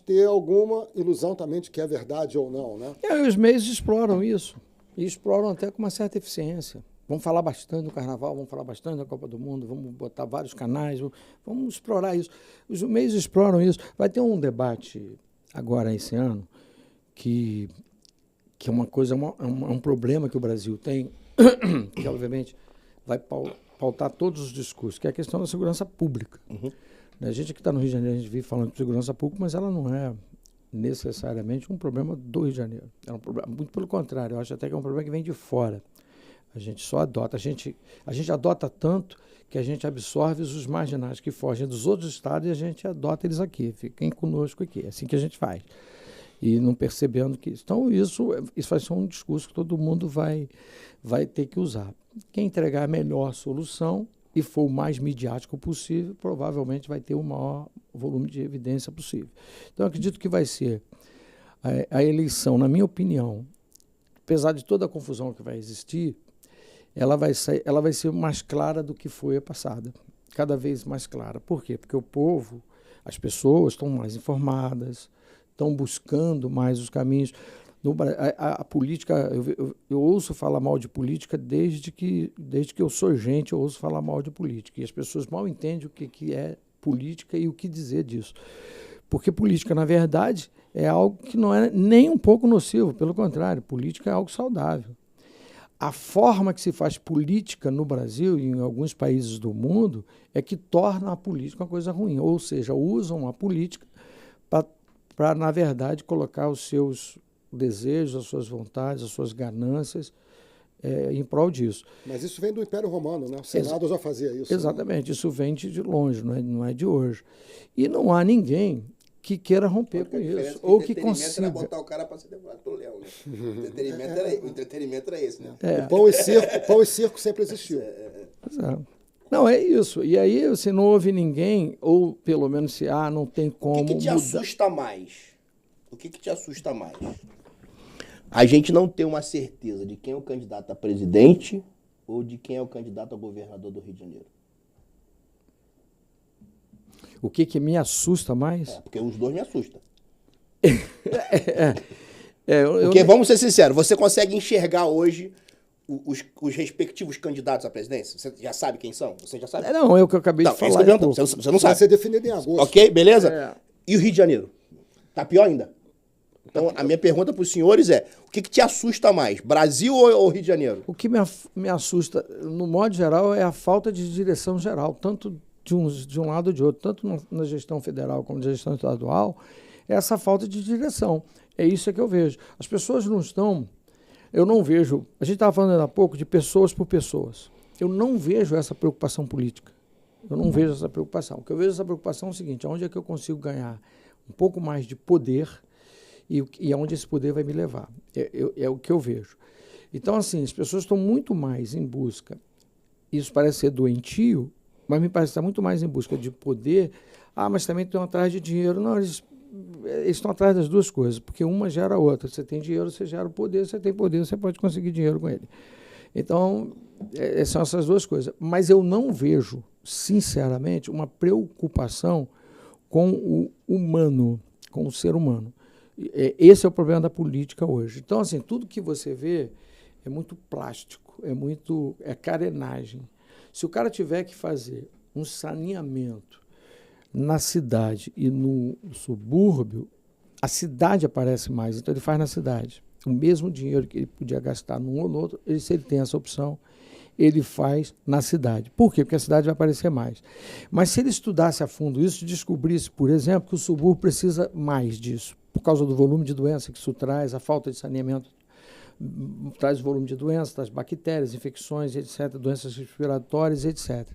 [SPEAKER 4] ter alguma ilusão também de que é verdade ou não. Né?
[SPEAKER 3] Os meios exploram isso. E exploram até com uma certa eficiência. Vamos falar bastante do Carnaval, vamos falar bastante da Copa do Mundo, vamos botar vários canais, vamos explorar isso. Os meios exploram isso. Vai ter um debate agora, esse ano, que é uma coisa, um problema que o Brasil tem, que obviamente vai pautar todos os discursos, que é a questão da segurança pública. A gente que está no Rio de Janeiro, a gente vive falando de segurança pública, mas ela não é necessariamente um problema do Rio de Janeiro. É um problema, muito pelo contrário, eu acho até que é um problema que vem de fora. A gente só adota, a gente adota tanto que a gente absorve os marginais que fogem dos outros estados e a gente adota eles aqui, fiquem conosco aqui, é assim que a gente faz. E não percebendo que... Então, isso vai ser um discurso que todo mundo vai ter que usar. Quem entregar a melhor solução e for o mais midiático possível, provavelmente vai ter o maior volume de evidência possível. Então, eu acredito que vai ser a eleição, na minha opinião, apesar de toda a confusão que vai existir, ela vai ser mais clara do que foi a passada. Cada vez mais clara. Por quê? Porque o povo, as pessoas estão mais informadas, estão buscando mais os caminhos. A política, eu ouço falar mal de política desde que eu sou gente, eu ouço falar mal de política. E as pessoas mal entendem o que é política e o que dizer disso. Porque política, na verdade, é algo que não é nem um pouco nocivo, pelo contrário, política é algo saudável. A forma que se faz política no Brasil e em alguns países do mundo é que torna a política uma coisa ruim. Ou seja, usam a política para, na verdade, colocar os seus desejos, as suas vontades, as suas ganâncias em prol disso.
[SPEAKER 4] Mas isso vem do Império Romano, né? O Senado já fazia isso.
[SPEAKER 3] Exatamente, né? Isso vem de longe, não é de hoje. E não há ninguém que queira romper com isso, ou que consiga.
[SPEAKER 1] Era botar o cara para ser deputado do Léo, né? O entretenimento era esse, né?
[SPEAKER 4] O pão e circo sempre existiu.
[SPEAKER 3] Exato. Não, é isso. E aí, se não houve ninguém, ou pelo menos se não tem como.
[SPEAKER 1] O que te assusta mais? O que te assusta mais? A gente não ter uma certeza de quem é o candidato a presidente ou de quem é o candidato a governador do Rio de Janeiro?
[SPEAKER 3] O que me assusta mais?
[SPEAKER 1] Porque os dois me assustam. Porque, vamos ser sinceros, você consegue enxergar hoje os respectivos candidatos à presidência? Você já sabe quem são? Você já sabe?
[SPEAKER 3] Não, é o que eu acabei de
[SPEAKER 1] Não, é isso
[SPEAKER 3] falar.
[SPEAKER 1] que eu pergunto. Você não
[SPEAKER 4] Vai
[SPEAKER 1] sabe.
[SPEAKER 4] ser definido em agosto.
[SPEAKER 1] Ok, beleza?
[SPEAKER 3] É.
[SPEAKER 1] E o Rio de Janeiro? Tá pior ainda? Então, a minha pergunta para os senhores é, o que te assusta mais, Brasil ou Rio de Janeiro?
[SPEAKER 3] O que me assusta, no modo geral, é a falta de direção geral, tanto de um lado ou de outro, tanto na gestão federal como na gestão estadual, é essa falta de direção. É isso que eu vejo. As pessoas não estão... Eu não vejo... A gente estava falando há pouco de pessoas por pessoas. Eu não vejo essa preocupação política. Eu não vejo essa preocupação. O que eu vejo essa preocupação é o seguinte, onde é que eu consigo ganhar um pouco mais de poder e aonde esse poder vai me levar. É o que eu vejo. Então, assim, as pessoas estão muito mais em busca, isso parece ser doentio, mas me parece estar muito mais em busca de poder, mas também estão atrás de dinheiro. Não, eles estão atrás das duas coisas, porque uma gera a outra. Você tem dinheiro, você gera o poder, você tem poder, você pode conseguir dinheiro com ele. Então, são essas duas coisas. Mas eu não vejo, sinceramente, uma preocupação com o humano, com o ser humano. Esse é o problema da política hoje. Então, assim, tudo que você vê é muito plástico, é carenagem. Se o cara tiver que fazer um saneamento na cidade e no subúrbio, a cidade aparece mais, então ele faz na cidade. O mesmo dinheiro que ele podia gastar num ou no outro, se ele tem essa opção, ele faz na cidade. Por quê? Porque a cidade vai aparecer mais. Mas se ele estudasse a fundo isso, descobrisse, por exemplo, que o subúrbio precisa mais disso, por causa do volume de doença que isso traz, a falta de saneamento traz volume de doença, traz bactérias, infecções, etc., doenças respiratórias, etc.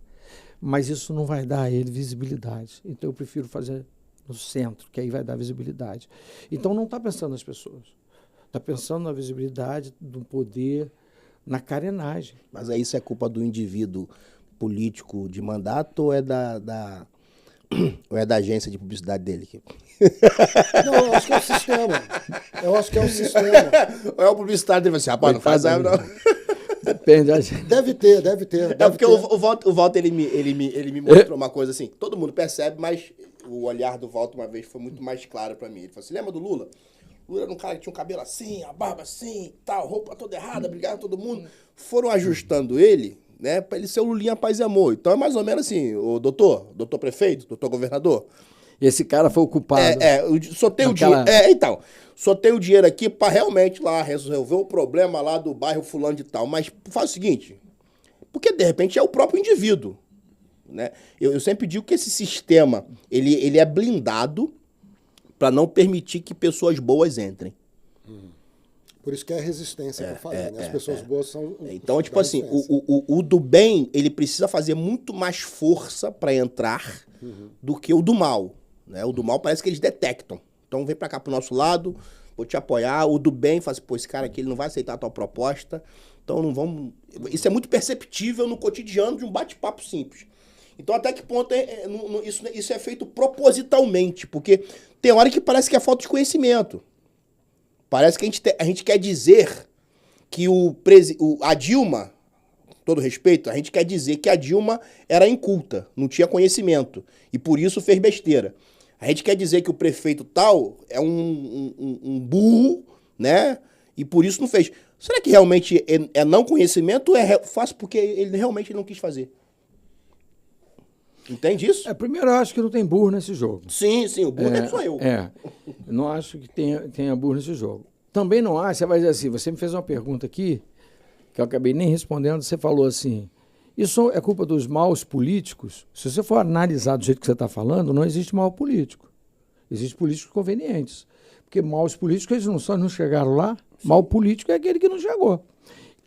[SPEAKER 3] Mas isso não vai dar a ele visibilidade. Então eu prefiro fazer no centro, que aí vai dar visibilidade. Então não está pensando nas pessoas. Está pensando na visibilidade, do poder, na carenagem.
[SPEAKER 1] Mas aí isso é culpa do indivíduo político de mandato ou é ou é da agência de publicidade dele?
[SPEAKER 4] Não, eu acho que é o sistema. Eu acho que é o sistema.
[SPEAKER 1] Ou é o publicitário dele assim, rapaz, não faz aí, não.
[SPEAKER 3] Depende. A gente...
[SPEAKER 4] Deve ter.
[SPEAKER 1] É porque o Walter, ele me mostrou uma coisa assim, todo mundo percebe, mas o olhar do Walter uma vez foi muito mais claro pra mim. Ele falou assim, lembra do Lula? Lula era um cara que tinha um cabelo assim, a barba assim, tal, roupa toda errada, brigava com todo mundo. Foram ajustando ele, né, pra ele ser o Lulinha Paz e Amor. Então é mais ou menos assim, o doutor prefeito, doutor governador.
[SPEAKER 3] Esse cara foi o culpado.
[SPEAKER 1] Só tenho dinheiro. Então, só tenho dinheiro aqui pra realmente lá resolver o problema lá do bairro fulano de tal. Mas faz o seguinte, porque de repente é o próprio indivíduo, né? Eu sempre digo que esse sistema, ele é blindado para não permitir que pessoas boas entrem.
[SPEAKER 4] Por isso que é a resistência que eu falei, né? As pessoas boas são...
[SPEAKER 1] Então, tipo assim, o do bem, ele precisa fazer muito mais força para entrar do que o do mal, né? O do mal parece que eles detectam. Então, vem para cá pro nosso lado, vou te apoiar. O do bem fala assim, pô, esse cara aqui ele não vai aceitar a tua proposta, então não vamos... Isso é muito perceptível no cotidiano de um bate-papo simples. Então, até que ponto isso é feito propositalmente? Porque tem hora que parece que é falta de conhecimento. Parece que a gente quer dizer que a Dilma, com todo respeito, a gente quer dizer que a Dilma era inculta, não tinha conhecimento, e por isso fez besteira. A gente quer dizer que o prefeito tal é um burro, né? E por isso não fez. Será que realmente é não conhecimento ou é fácil porque ele realmente não quis fazer? Entende isso?
[SPEAKER 3] Primeiro, eu acho que não tem burro nesse jogo.
[SPEAKER 1] Sim, o burro sou eu.
[SPEAKER 3] Não acho que tenha burro nesse jogo. Também não acho, você vai dizer assim, você me fez uma pergunta aqui, que eu acabei nem respondendo, você falou assim, isso é culpa dos maus políticos? Se você for analisar do jeito que você está falando, não existe mal político. Existem políticos convenientes. Porque maus políticos, eles não chegaram lá. Sim. Mal político é aquele que não chegou.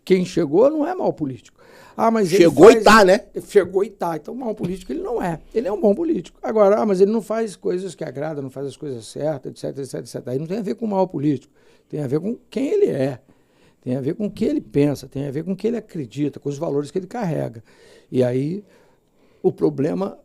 [SPEAKER 3] Quem chegou não é mal político. Mas
[SPEAKER 1] chegou e tá, né?
[SPEAKER 3] Chegou e tá. Então, mal político ele não é. Ele é um bom político. Agora, mas ele não faz coisas que agradam, não faz as coisas certas, etc. Aí não tem a ver com mal político. Tem a ver com quem ele é. Tem a ver com o que ele pensa. Tem a ver com o que ele acredita, com os valores que ele carrega. E aí, o problema,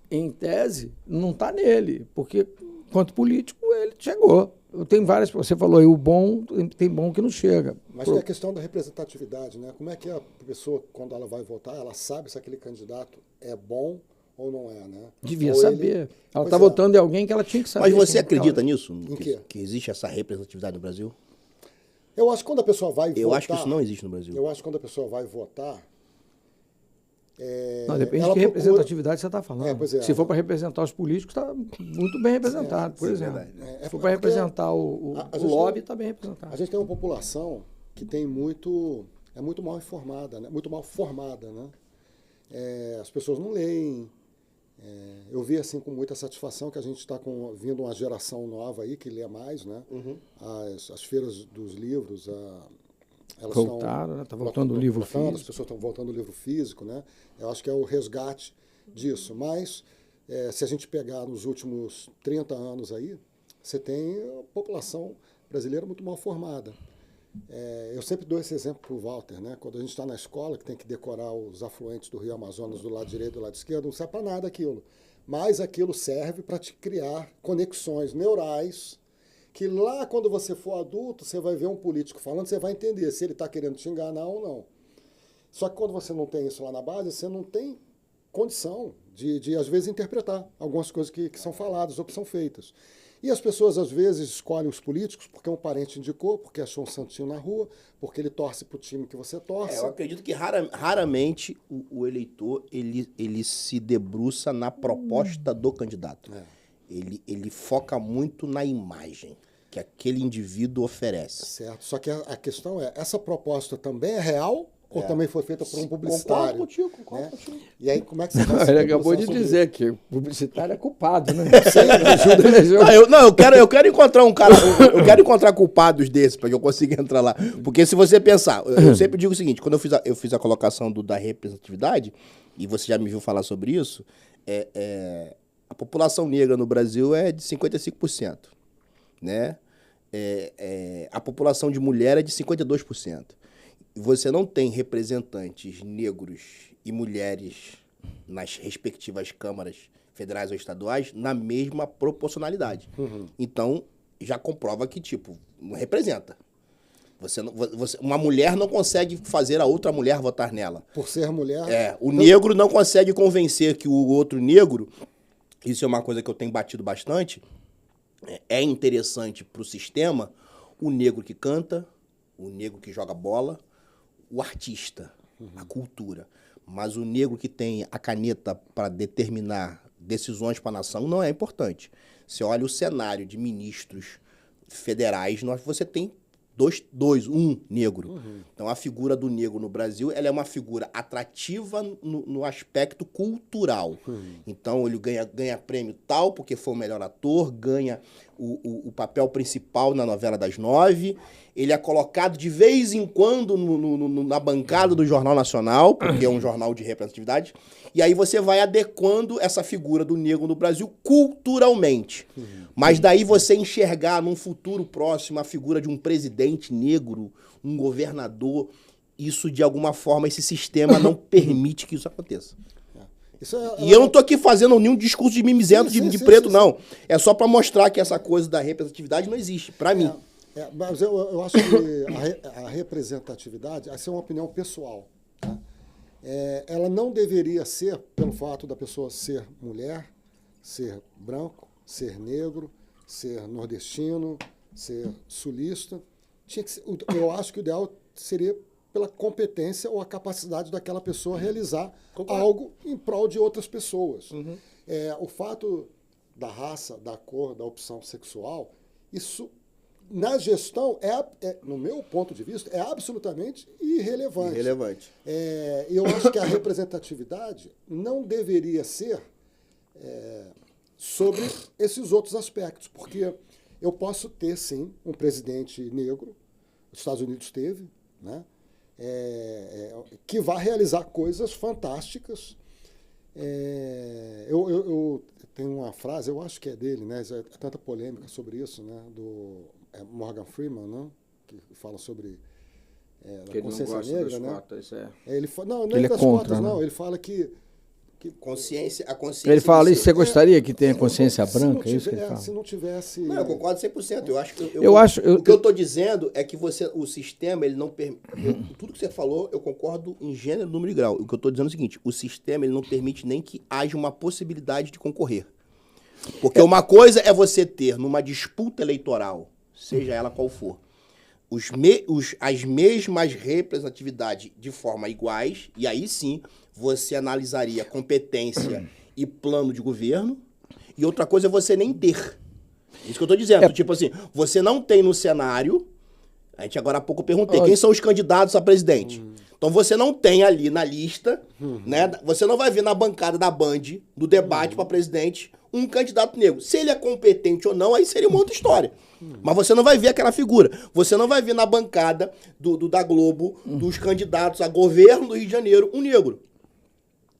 [SPEAKER 3] em tese, não está nele. Porque, quanto político, ele chegou. Tem várias, você falou aí, o bom, tem bom que não chega.
[SPEAKER 4] Mas tem a questão da representatividade, né? Como é que a pessoa, quando ela vai votar, ela sabe se aquele candidato é bom ou não é, né?
[SPEAKER 3] Devia saber. Ela está votando em alguém que ela tinha que saber.
[SPEAKER 1] Mas você acredita nisso?
[SPEAKER 4] Em quê?
[SPEAKER 1] Que existe essa representatividade no Brasil?
[SPEAKER 4] Eu acho que quando a pessoa vai votar...
[SPEAKER 1] Eu acho que isso não existe no Brasil.
[SPEAKER 4] Eu acho que quando a pessoa vai votar...
[SPEAKER 3] Não, depende de que representatividade você está falando. Se for para representar os políticos, está muito bem representado, por exemplo. Se for para representar o lobby, está bem representado.
[SPEAKER 4] A gente tem uma população que tem muito mal informada, né? Muito mal formada, né? As pessoas não leem. Eu vi assim com muita satisfação que a gente está vindo uma geração nova aí que lê mais, né? As feiras dos livros, elas
[SPEAKER 3] voltaram, né? Está voltando o livro físico.
[SPEAKER 4] As pessoas estão voltando o livro físico, né? Eu acho que é o resgate disso. Mas, se a gente pegar nos últimos 30 anos aí, você tem a população brasileira muito mal formada. Eu sempre dou esse exemplo para o Walter, né? Quando a gente está na escola, que tem que decorar os afluentes do Rio Amazonas do lado direito e do lado esquerdo, não serve para nada aquilo. Mas aquilo serve para te criar conexões neurais que lá, quando você for adulto, você vai ver um político falando, você vai entender se ele está querendo te enganar ou não. Só que quando você não tem isso lá na base, você não tem condição de às vezes, interpretar algumas coisas que são faladas ou que são feitas. E as pessoas, às vezes, escolhem os políticos porque um parente indicou, porque achou um santinho na rua, porque ele torce para o time que você torce.
[SPEAKER 1] Eu acredito que raramente o eleitor ele se debruça na proposta do candidato. Ele foca muito na imagem que aquele indivíduo oferece.
[SPEAKER 4] Certo. Só que a questão é, essa proposta também é real ou também foi feita por um publicitário?
[SPEAKER 1] Concordo contigo.
[SPEAKER 4] E aí, como é que você vai
[SPEAKER 3] Ele acabou de dizer que o publicitário é culpado, né?
[SPEAKER 1] Eu quero encontrar um cara, eu quero encontrar culpados desses para que eu consiga entrar lá. Porque se você pensar, eu sempre digo o seguinte, quando eu fiz a colocação da representatividade, e você já me viu falar sobre isso, a população negra no Brasil é de 55%, né? A população de mulher é de 52%. Você não tem representantes negros e mulheres nas respectivas câmaras federais ou estaduais na mesma proporcionalidade. Então, já comprova que, não representa. Uma mulher não consegue fazer a outra mulher votar nela.
[SPEAKER 4] Por ser mulher?
[SPEAKER 1] O negro não consegue convencer que o outro negro, isso é uma coisa que eu tenho batido bastante, é interessante para o sistema, o negro que canta, o negro que joga bola, o artista, a cultura. Mas o negro que tem a caneta para determinar decisões para a nação não é importante. Você olha o cenário de ministros federais, você tem um negro. Então, a figura do negro no Brasil, ela é uma figura atrativa no aspecto cultural. Então, ele ganha prêmio tal, porque foi o melhor ator, ganha o papel principal na novela das 9. Ele é colocado de vez em quando na bancada do Jornal Nacional, porque é um jornal de representatividade. E aí você vai adequando essa figura do negro no Brasil culturalmente. Mas daí você enxergar num futuro próximo a figura de um presidente negro, um governador, isso de alguma forma, esse sistema não permite que isso aconteça. E eu não tô aqui fazendo nenhum discurso de mimizento de preto, não. É só para mostrar que essa coisa da representatividade não existe, para mim.
[SPEAKER 4] Mas eu acho que a representatividade, essa é uma opinião pessoal, tá? Ela não deveria ser, pelo fato da pessoa ser mulher, ser branco, ser negro, ser nordestino, ser sulista. Eu acho que o ideal seria pela competência ou a capacidade daquela pessoa realizar algo em prol de outras pessoas. O fato da raça, da cor, da opção sexual, isso, na gestão, no meu ponto de vista, é absolutamente irrelevante. Eu acho que a representatividade não deveria ser sobre esses outros aspectos, porque eu posso ter, sim, um presidente negro, os Estados Unidos teve, né? Que vai realizar coisas fantásticas. Eu tenho uma frase, eu acho que é dele, né? É tanta polêmica sobre isso, né? Do Morgan Freeman, né? Que fala sobre a consciência negra, né? Ele é das cotas, não. Ele fala que
[SPEAKER 1] a consciência.
[SPEAKER 3] Ele fala isso, você gostaria que tenha consciência branca? É isso que ele fala.
[SPEAKER 4] Se não tivesse...
[SPEAKER 1] Não, eu concordo 100%. O que eu estou dizendo é que o sistema, ele não permite... Tudo que você falou, eu concordo em gênero, número e grau. O que eu estou dizendo é o seguinte, o sistema, ele não permite nem que haja uma possibilidade de concorrer. Porque uma coisa é você ter, numa disputa eleitoral, seja ela qual for, as mesmas representatividades de forma iguais, e aí sim você analisaria competência e plano de governo, e outra coisa é você nem ter. Isso que eu tô dizendo. Tipo assim, você não tem no cenário. A gente agora há pouco eu perguntei, quem são os candidatos a presidente? Então você não tem ali na lista, né? Você não vai ver na bancada da Band, do debate para presidente, um candidato negro. Se ele é competente ou não, aí seria uma outra história. Mas você não vai ver aquela figura. Você não vai ver na bancada da Globo, dos candidatos a governo do Rio de Janeiro, um negro.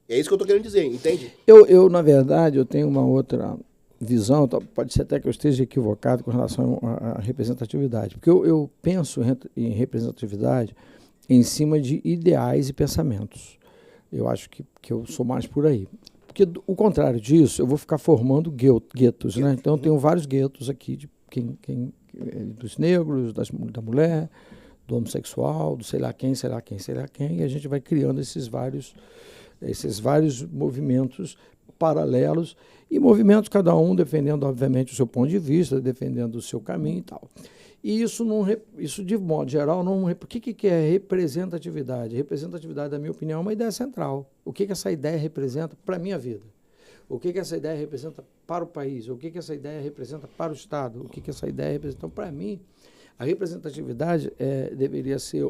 [SPEAKER 1] É isso que eu tô querendo dizer, entende?
[SPEAKER 3] Eu, na verdade, eu tenho uma outra visão, pode ser até que eu esteja equivocado com relação à representatividade, porque eu penso em representatividade em cima de ideais e pensamentos. Eu acho que eu sou mais por aí. Porque, o contrário disso, eu vou ficar formando guetos, né? Então, eu tenho vários guetos aqui, de dos negros, da mulher, do homossexual, do sei lá quem, e a gente vai criando esses vários movimentos paralelos, e movimentos cada um defendendo, obviamente, o seu ponto de vista, defendendo o seu caminho e tal. E isso de modo geral, por que é representatividade? Representatividade, na minha opinião, é uma ideia central. O que essa ideia representa para a minha vida? O que essa ideia representa para o país? O que essa ideia representa para o Estado? O que essa ideia representa? Então, para mim, a representatividade deveria ser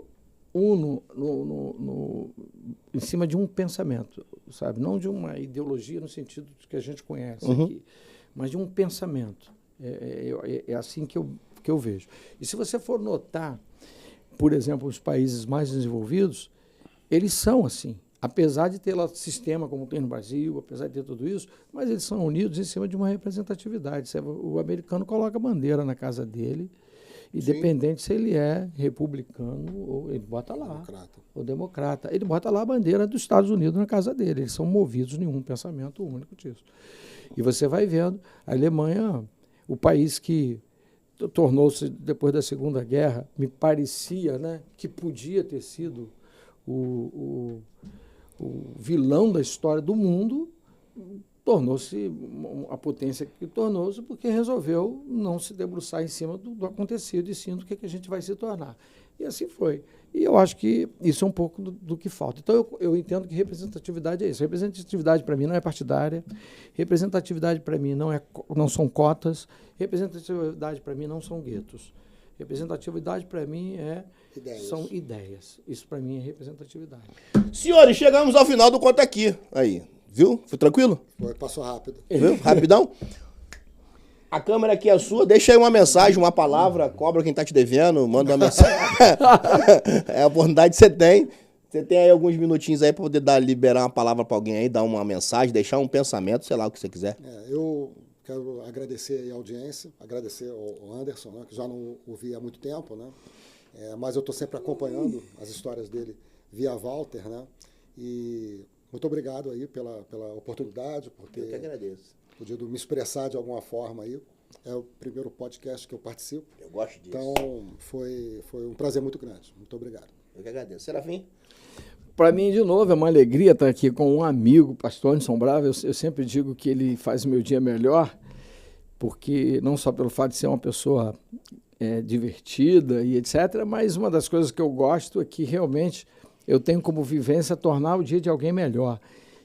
[SPEAKER 3] em cima de um pensamento, sabe? Não de uma ideologia no sentido que a gente conhece aqui, mas de um pensamento. É assim que eu vejo. E se você for notar, por exemplo, os países mais desenvolvidos, eles são assim. Apesar de ter lá sistema como tem no Brasil, apesar de ter tudo isso, mas eles são unidos em cima de uma representatividade. O americano coloca a bandeira na casa dele, independente se ele é republicano ou ele bota lá, ou democrata. Ele bota lá a bandeira dos Estados Unidos na casa dele. Eles são movidos em um pensamento único disso. E você vai vendo, a Alemanha, o país que tornou-se, depois da Segunda Guerra, me parecia, né, que podia ter sido o vilão da história do mundo, tornou-se a potência que tornou-se porque resolveu não se debruçar em cima do acontecido e sim do que a gente vai se tornar. E assim foi. E eu acho que isso é um pouco do que falta. Então, eu entendo que representatividade é isso. Representatividade, para mim, não é partidária. Representatividade, para mim, não são cotas. Representatividade, para mim, não são guetos. Representatividade, para mim, são ideias. Isso, para mim, é representatividade.
[SPEAKER 1] Senhores, chegamos ao final do Conta Aqui. Aí, viu? Foi tranquilo?
[SPEAKER 4] Foi, passou rápido.
[SPEAKER 1] Viu? Rapidão? A câmera aqui é sua. Deixa aí uma mensagem, uma palavra. Cobra quem tá te devendo. Manda uma mensagem. É a oportunidade que você tem. Você tem aí alguns minutinhos aí para poder liberar uma palavra para alguém aí, dar uma mensagem, deixar um pensamento, sei lá o que você quiser.
[SPEAKER 4] Eu quero agradecer a audiência, agradecer ao Anderson, né, que já não ouvi há muito tempo, né? Mas eu estou sempre acompanhando as histórias dele via Walter, né? E muito obrigado aí pela oportunidade, por ter
[SPEAKER 1] Eu que agradeço.
[SPEAKER 4] podido me expressar de alguma forma aí. É o primeiro podcast que eu participo.
[SPEAKER 1] Eu gosto disso.
[SPEAKER 4] Então, foi um prazer muito grande. Muito obrigado.
[SPEAKER 1] Eu que agradeço. Serafim?
[SPEAKER 3] Para mim, de novo, é uma alegria estar aqui com um amigo, pastor Anderson Bravo. Eu sempre digo que ele faz o meu dia melhor, porque não só pelo fato de ser uma pessoa divertida e etc., mas uma das coisas que eu gosto é que realmente eu tenho como vivência tornar o dia de alguém melhor.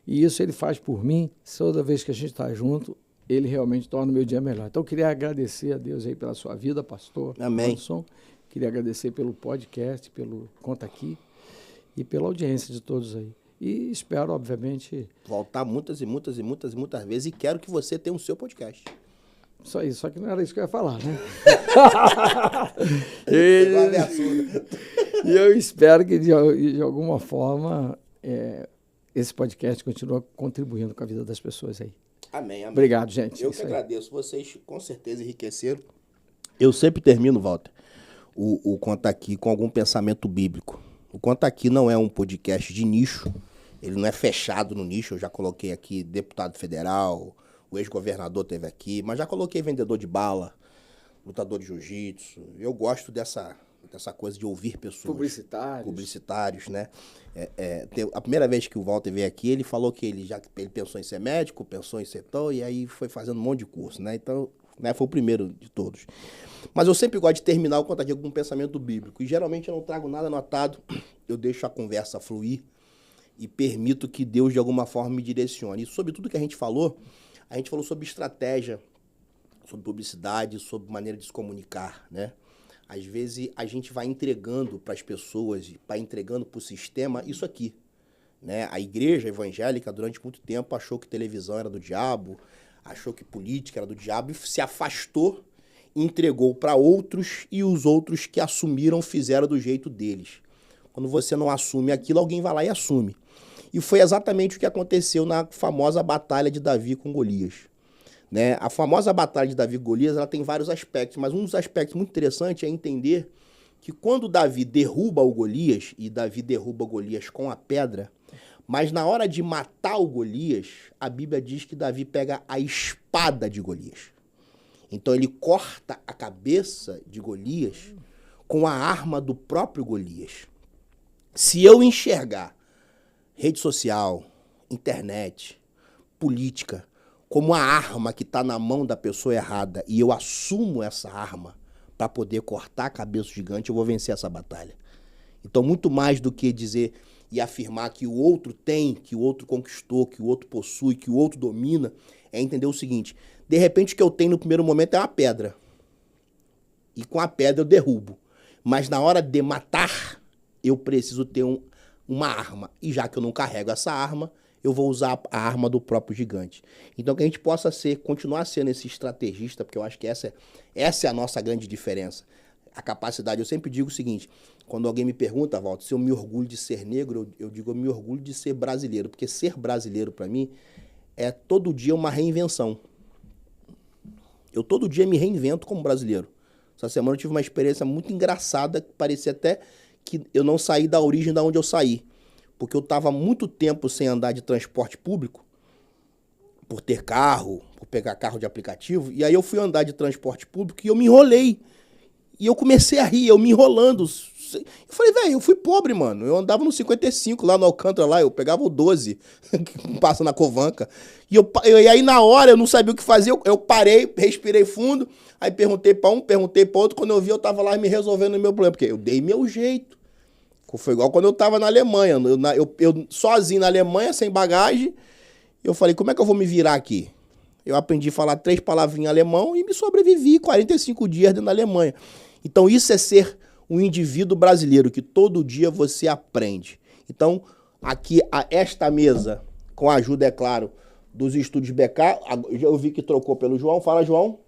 [SPEAKER 3] E isso ele faz por mim. Toda vez que a gente está junto, ele realmente torna o meu dia melhor. Então, eu queria agradecer a Deus aí pela sua vida, pastor
[SPEAKER 1] Amém.
[SPEAKER 3] Anderson. Queria agradecer pelo podcast, pelo Conta Aqui e pela audiência de todos aí. E espero, obviamente...
[SPEAKER 1] voltar muitas vezes e quero que você tenha o seu podcast.
[SPEAKER 3] Só isso, só que não era isso que eu ia falar, né? E eu espero que, de alguma forma, esse podcast continue contribuindo com a vida das pessoas aí.
[SPEAKER 1] Amém, amém.
[SPEAKER 3] Obrigado, gente.
[SPEAKER 1] Eu que agradeço. Vocês, com certeza, enriqueceram. Eu sempre termino, Walter, o Conta Aqui com algum pensamento bíblico. O Conta Aqui não é um podcast de nicho. Ele não é fechado no nicho. Eu já coloquei aqui deputado federal, o ex-governador teve aqui, mas já coloquei vendedor de bala, lutador de jiu-jitsu. Eu gosto dessa coisa de ouvir pessoas. Publicitários, né? A primeira vez que o Walter veio aqui, ele falou que ele pensou em ser médico, pensou em ser tal, e aí foi fazendo um monte de curso, né? Então, né? Foi o primeiro de todos. Mas eu sempre gosto de terminar o Conta Aqui com um pensamento bíblico. E geralmente eu não trago nada anotado, eu deixo a conversa fluir e permito que Deus de alguma forma me direcione. E sobre tudo que a gente falou sobre estratégia, sobre publicidade, sobre maneira de se comunicar, né? Às vezes a gente vai entregando para as pessoas, vai entregando para o sistema isso aqui, né? A igreja evangélica durante muito tempo achou que televisão era do diabo, achou que política era do diabo e se afastou, entregou para outros e os outros que assumiram fizeram do jeito deles. Quando você não assume aquilo, alguém vai lá e assume. E foi exatamente o que aconteceu na famosa batalha de Davi com Golias, né? A famosa batalha de Davi com Golias, ela tem vários aspectos, mas um dos aspectos muito interessantes é entender que quando Davi derruba o Golias, e Davi derruba o Golias com a pedra, mas na hora de matar o Golias, a Bíblia diz que Davi pega a espada de Golias. Então ele corta a cabeça de Golias com a arma do próprio Golias. Se eu enxergar rede social, internet, política, como a arma que está na mão da pessoa errada e eu assumo essa arma para poder cortar a cabeça do gigante, eu vou vencer essa batalha. Então, muito mais do que dizer e afirmar que o outro tem, que o outro conquistou, que o outro possui, que o outro domina, é entender o seguinte: de repente o que eu tenho no primeiro momento é uma pedra. E com a pedra eu derrubo. Mas na hora de matar, eu preciso ter uma arma. E já que eu não carrego essa arma, eu vou usar a arma do próprio gigante. Então que a gente possa continuar sendo esse estrategista, porque eu acho que essa é a nossa grande diferença. A capacidade, eu sempre digo o seguinte, quando alguém me pergunta, Walter, se eu me orgulho de ser negro, eu digo, eu me orgulho de ser brasileiro, porque ser brasileiro, para mim, é todo dia uma reinvenção. Eu todo dia me reinvento como brasileiro. Essa semana eu tive uma experiência muito engraçada, que parecia até que eu não saí da origem da onde eu saí. Porque eu estava muito tempo sem andar de transporte público, por ter carro, por pegar carro de aplicativo, e aí eu fui andar de transporte público e eu me enrolei. E eu comecei a rir, eu me enrolando. Eu falei, velho, eu fui pobre, mano. Eu andava no 55, lá no Alcântara, lá, eu pegava o 12, que passa na Covanca. E aí, na hora, eu não sabia o que fazer, eu parei, respirei fundo, aí perguntei pra um, perguntei pra outro, quando eu vi, eu tava lá me resolvendo o meu problema, porque eu dei meu jeito. Foi igual quando eu tava na Alemanha, eu sozinho na Alemanha, sem bagagem, eu falei, como é que eu vou me virar aqui? Eu aprendi a falar 3 palavrinhas em alemão e me sobrevivi 45 dias dentro da Alemanha. Então isso é ser um indivíduo brasileiro, que todo dia você aprende. Então, aqui, esta mesa, com a ajuda, é claro, dos estúdios BK, eu vi que trocou pelo João. Fala, João.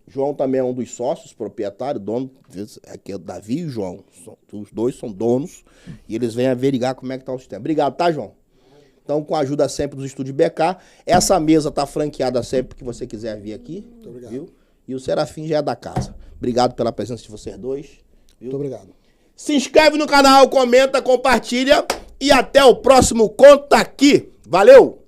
[SPEAKER 1] João também é um dos sócios, proprietário, dono, aqui é o Davi e o João. Os dois são donos e eles vêm averiguar como é que tá o sistema. Obrigado, tá, João? Então, com a ajuda sempre dos estúdios BK, essa mesa tá franqueada sempre que você quiser vir aqui.
[SPEAKER 4] Muito obrigado.
[SPEAKER 1] Viu? E o Serafim já é da casa. Obrigado pela presença de vocês dois. Viu?
[SPEAKER 4] Muito obrigado.
[SPEAKER 1] Se inscreve no canal, comenta, compartilha e até o próximo Conta Aqui. Valeu!